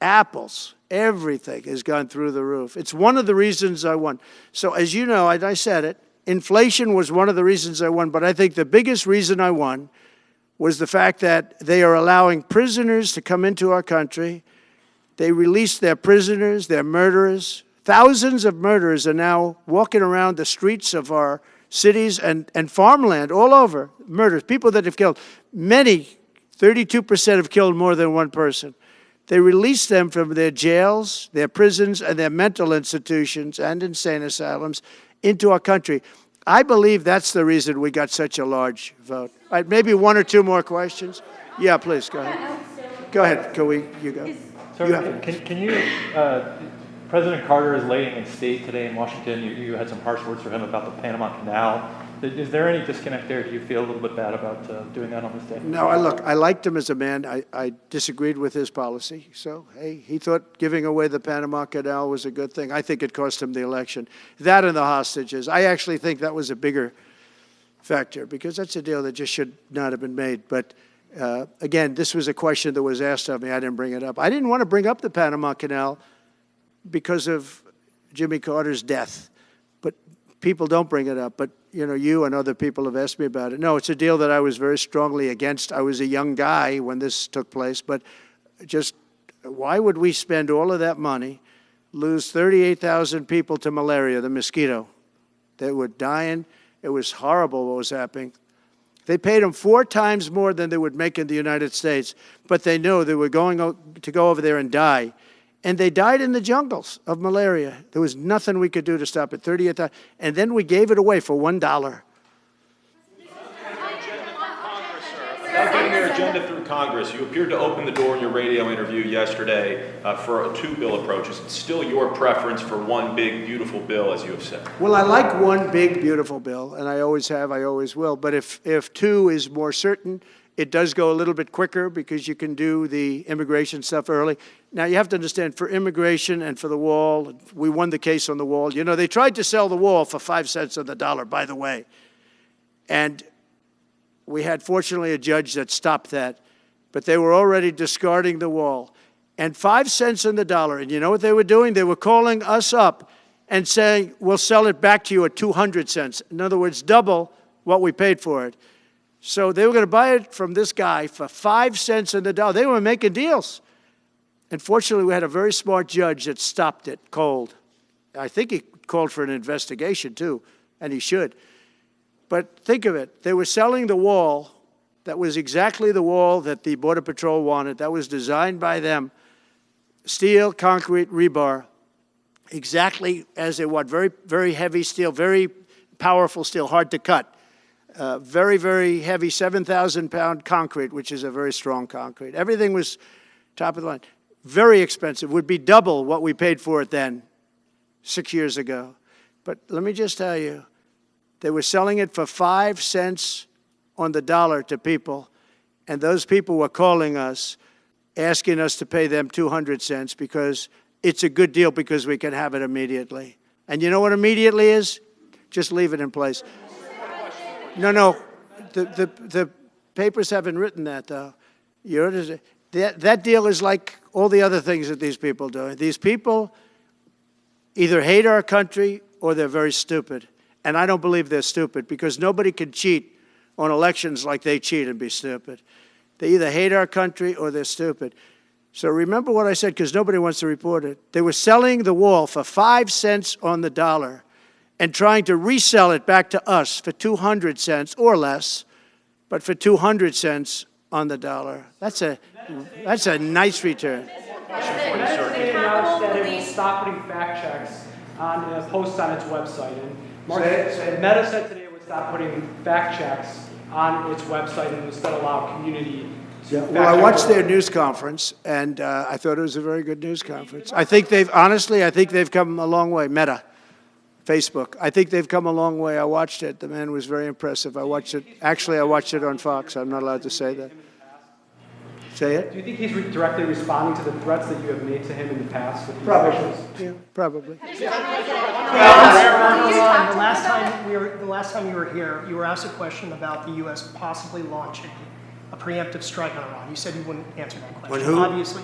apples, everything has gone through the roof. It's one of the reasons I won. So as you know, I said it, inflation was one of the reasons I won, but I think the biggest reason I won was the fact that they are allowing prisoners to come into our country. They released their prisoners, their murderers. Thousands of murderers are now walking around the streets of our cities and farmland all over. Murders, people that have killed. Many, 32% have killed more than one person. They released them from their jails, their prisons, and their mental institutions and insane asylums into our country. I believe that's the reason we got such a large vote. All right, maybe one or two more questions. Yeah, please, go ahead. Go ahead, you go. Sir, can you, President Carter is laying in state today in Washington. You had some harsh words for him about the Panama Canal. Is there any disconnect there? Do you feel a little bit bad about doing that on this day? No, I liked him as a man. I disagreed with his policy. So, hey, he thought giving away the Panama Canal was a good thing. I think it cost him the election. That and the hostages. I actually think that was a bigger factor because that's a deal that just should not have been made. But again, this was a question that was asked of me. I didn't bring it up. I didn't want to bring up the Panama Canal because of Jimmy Carter's death. But people don't bring it up. But, you know, you and other people have asked me about it. No, it's a deal that I was very strongly against. I was a young guy when this took place. But just why would we spend all of that money, lose 38,000 people to malaria, the mosquito? They were dying. It was horrible what was happening. They paid them 4 times more than they would make in the United States, but they knew they were going to go over there and die. And they died in the jungles of malaria. There was nothing we could do to stop it, 38,000. And then we gave it away for $1. About getting your agenda through Congress, you appeared to open the door in your radio interview yesterday for 2 bill approaches. It's still your preference for one big, beautiful bill, as you have said. Well, I like one big, beautiful bill, and I always have, I always will. But if 2 is more certain, it does go a little bit quicker because you can do the immigration stuff early. Now, you have to understand, for immigration and for the wall, we won the case on the wall. You know, they tried to sell the wall for 5 cents on the dollar, by the way. And we had, fortunately, a judge that stopped that. But they were already discarding the wall. And 5 cents on the dollar. And you know what they were doing? They were calling us up and saying, we'll sell it back to you at 200 cents. In other words, double what we paid for it. So they were going to buy it from this guy for 5 cents on the dollar. They were making deals. And fortunately, we had a very smart judge that stopped it cold. I think he called for an investigation, too, and he should. But think of it. They were selling the wall that was exactly the wall that the Border Patrol wanted. That was designed by them. Steel, concrete, rebar, exactly as they want. Very, very heavy steel, very powerful steel, hard to cut. Very, very heavy 7,000-pound concrete, which is a very strong concrete. Everything was top of the line. Very expensive. Would be double what we paid for it then, 6 years ago. But let me just tell you, they were selling it for 5 cents on the dollar to people, and those people were calling us, asking us to pay them 200 cents because it's a good deal because we can have it immediately. And you know what immediately is? Just leave it in place. No, the papers haven't written that, though. That deal is like all the other things that these people do. These people either hate our country or they're very stupid. And I don't believe they're stupid because nobody can cheat on elections like they cheat and be stupid. They either hate our country or they're stupid. So remember what I said because nobody wants to report it. They were selling the wall for 5 cents on the dollar. and trying to resell it back to us for 200 cents or less, but for 200 cents on the dollar. That's a nice return. Meta today announced that it will stop putting fact checks on posts on its website. And Meta said today it would stop putting fact checks on its website and instead allow community to fact check. Well, I watched their news conference, and I thought it was a very good news conference. I think they've come a long way. Meta, Facebook. I think they've come a long way. I watched it. The man was very impressive. I watched it. Actually, I watched it on Fox. I'm not allowed to say that. Say it? Do you think he's directly responding to the threats that you have made to him in the past? With these Probably. issues? Yeah, probably. The last time you were here, you were asked a question about the U.S. possibly launching a preemptive strike on Iran. You said you wouldn't answer that question. On who? Obviously,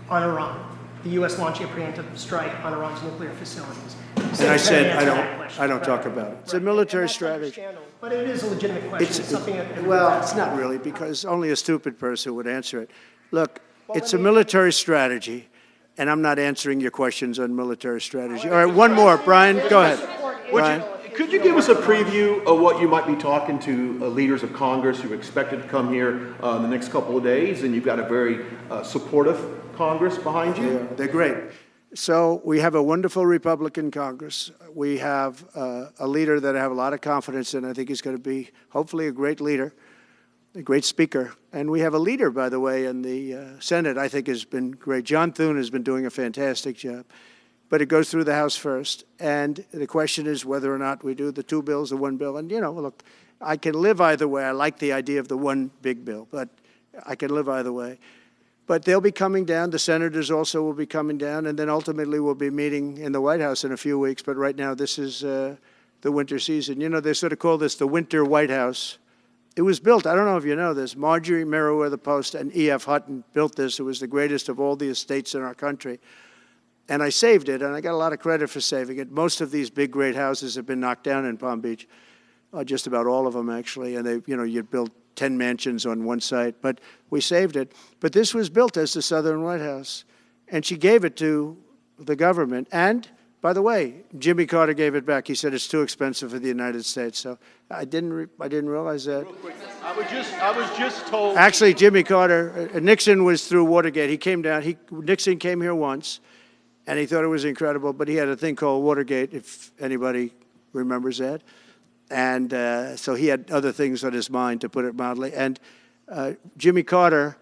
on Iran. The U.S. launching a preemptive strike on Iran's nuclear facilities. And I said, I don't talk about it. It's a military strategy. But it is a legitimate question. It's something that well, it's not really, because only a stupid person would answer it. Look, it's a military strategy, and I'm not answering your questions on military strategy. All right, one more. Brian, go ahead. Brian. Could you give us a preview of what you might be talking to leaders of Congress who are expected to come here in the next couple of days? And you've got a very supportive Congress behind you. Yeah, they're great. So we have a wonderful Republican Congress. We have a leader that I have a lot of confidence in. I think he's going to be, hopefully, a great leader, a great speaker. And we have a leader, by the way, in the Senate I think has been great. John Thune has been doing a fantastic job. But it goes through the House first. And the question is whether or not we do the two bills or one bill. And, you know, look, I can live either way. I like the idea of the one big bill, but I can live either way. But they'll be coming down. The senators also will be coming down. And then ultimately we'll be meeting in the White House in a few weeks. But right now this is the winter season. You know, they sort of call this the winter White House. It was built, I don't know if you know this, Marjorie Meriwether Post and E.F. Hutton built this. It was the greatest of all the estates in our country. And I saved it, and I got a lot of credit for saving it. Most of these big, great houses have been knocked down in Palm Beach, just about all of them, actually. And they, you know, you'd build 10 mansions on one site, but we saved it. But this was built as the Southern White House, and she gave it to the government. And, by the way, Jimmy Carter gave it back. He said it's too expensive for the United States. So I didn't realize that. Real quick, I was just told. Actually, Jimmy Carter, Nixon was through Watergate. He came down. Nixon came here once, and he thought it was incredible. But he had a thing called Watergate, if anybody remembers that. And so he had other things on his mind, to put it mildly. And Jimmy Carter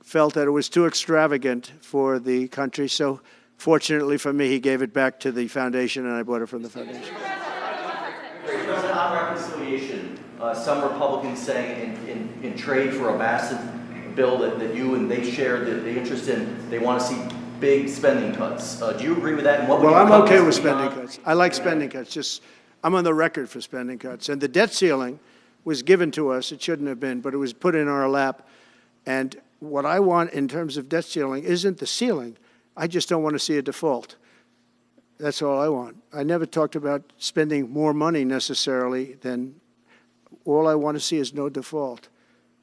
felt that it was too extravagant for the country. So fortunately for me, he gave it back to the foundation, and I bought it from the foundation. President, on reconciliation, some Republicans saying in trade for a massive bill that you and they share the interest in, they want to see big spending cuts. Do you agree with that? And what well, I'm okay with spending cuts. I like spending cuts. Just I'm on the record for spending cuts. And the debt ceiling was given to us. It shouldn't have been, but it was put in our lap. And what I want in terms of debt ceiling isn't the ceiling. I just don't want to see a default. That's all I want. I never talked about spending more money necessarily than all I want to see is no default,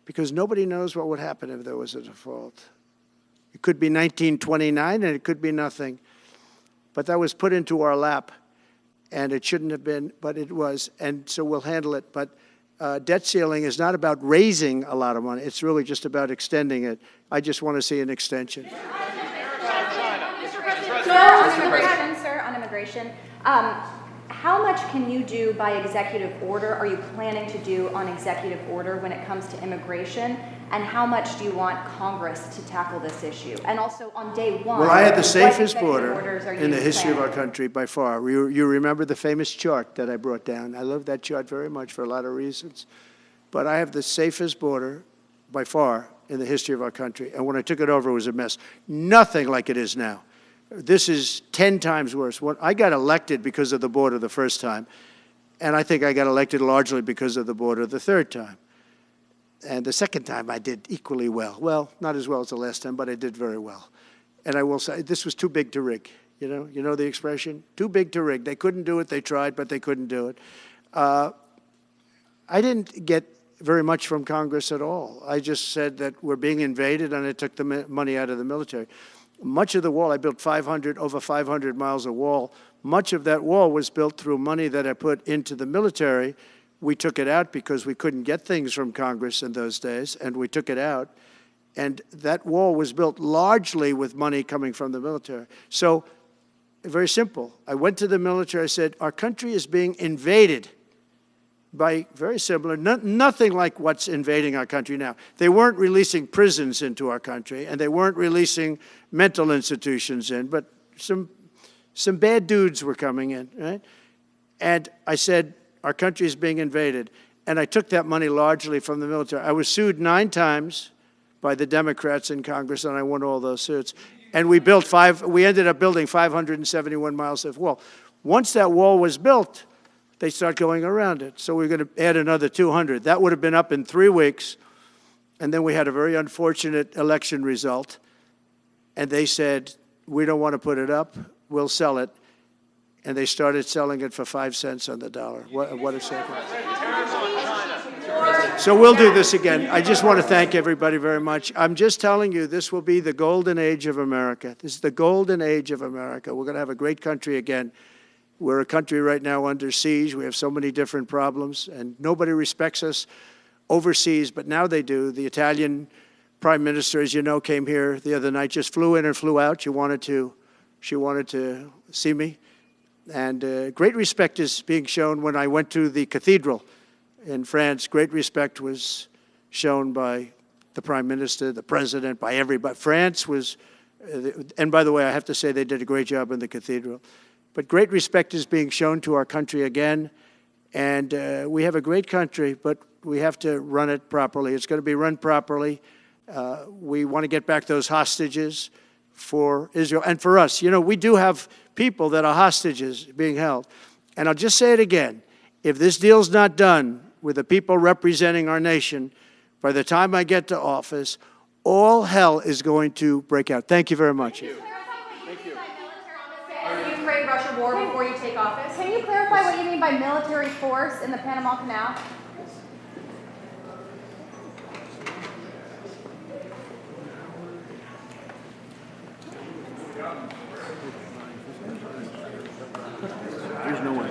because nobody knows what would happen if there was a default. It could be 1929 and it could be nothing. But that was put into our lap, and it shouldn't have been, but it was, and so we'll handle it. But debt ceiling is not about raising a lot of money. It's really just about extending it. I just want to see an extension. On immigration, how much can you do by executive order? Are you planning to do on executive order when it comes to immigration? And how much do you want Congress to tackle this issue? And also on day one, well, I had the safest border in the you history of planning? our country by far. You remember the famous chart that I brought down. I love that chart very much for a lot of reasons. But I have the safest border by far in the history of our country. And when I took it over, it was a mess. Nothing like it is now. This is 10 times worse. I got elected because of the border the first time, and I think I got elected largely because of the border the third time. And the second time I did equally well. Well, not as well as the last time, but I did very well. And I will say, this was too big to rig. You know the expression? Too big to rig. They couldn't do it. They tried, but they couldn't do it. I didn't get very much from Congress at all. I just said that we're being invaded, and it took the money out of the military. Much of the wall, I built over 500 miles of wall. much of that wall was built through money that I put into the military. We took it out because we couldn't get things from Congress in those days, and we took it out. And that wall was built largely with money coming from the military. So, very simple. I went to the military, I said, our country is being invaded by very similar, nothing like what's invading our country now. They weren't releasing prisons into our country, and they weren't releasing mental institutions in, but some bad dudes were coming in, right? And I said, our country is being invaded. And I took that money largely from the military. I was sued 9 times by the Democrats in Congress, and I won all those suits. And we ended up building 571 miles of wall. Once that wall was built, they start going around it. So we're going to add another 200. That would have been up in 3 weeks. And then we had a very unfortunate election result. And they said, we don't want to put it up. We'll sell it. And they started selling it for 5 cents on the dollar. What a second. So we'll do this again. I just want to thank everybody very much. I'm just telling you, this will be the golden age of America. This is the golden age of America. We're going to have a great country again. We're a country right now under siege. We have so many different problems, and nobody respects us overseas, but now they do. The Italian prime minister, as you know, came here the other night, just flew in and flew out. She wanted to see me. And great respect is being shown when I went to the cathedral in France. Great respect was shown by the prime minister, the president, by everybody. France was, and by the way, I have to say they did a great job in the cathedral. But great respect is being shown to our country again. And we have a great country, but we have to run it properly. It's going to be run properly. We want to get back those hostages for Israel and for us. You know, we do have people that are hostages being held. And I'll just say it again. If this deal's not done with the people representing our nation, by the time I get to office, all hell is going to break out. Thank you very much. Thank you. Ukraine-Russia war before you take office. Can you clarify what you mean by military force in the Panama Canal? There's no one.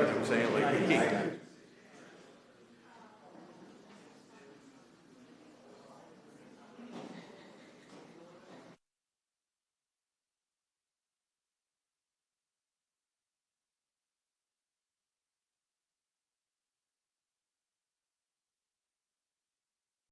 I'm saying, like,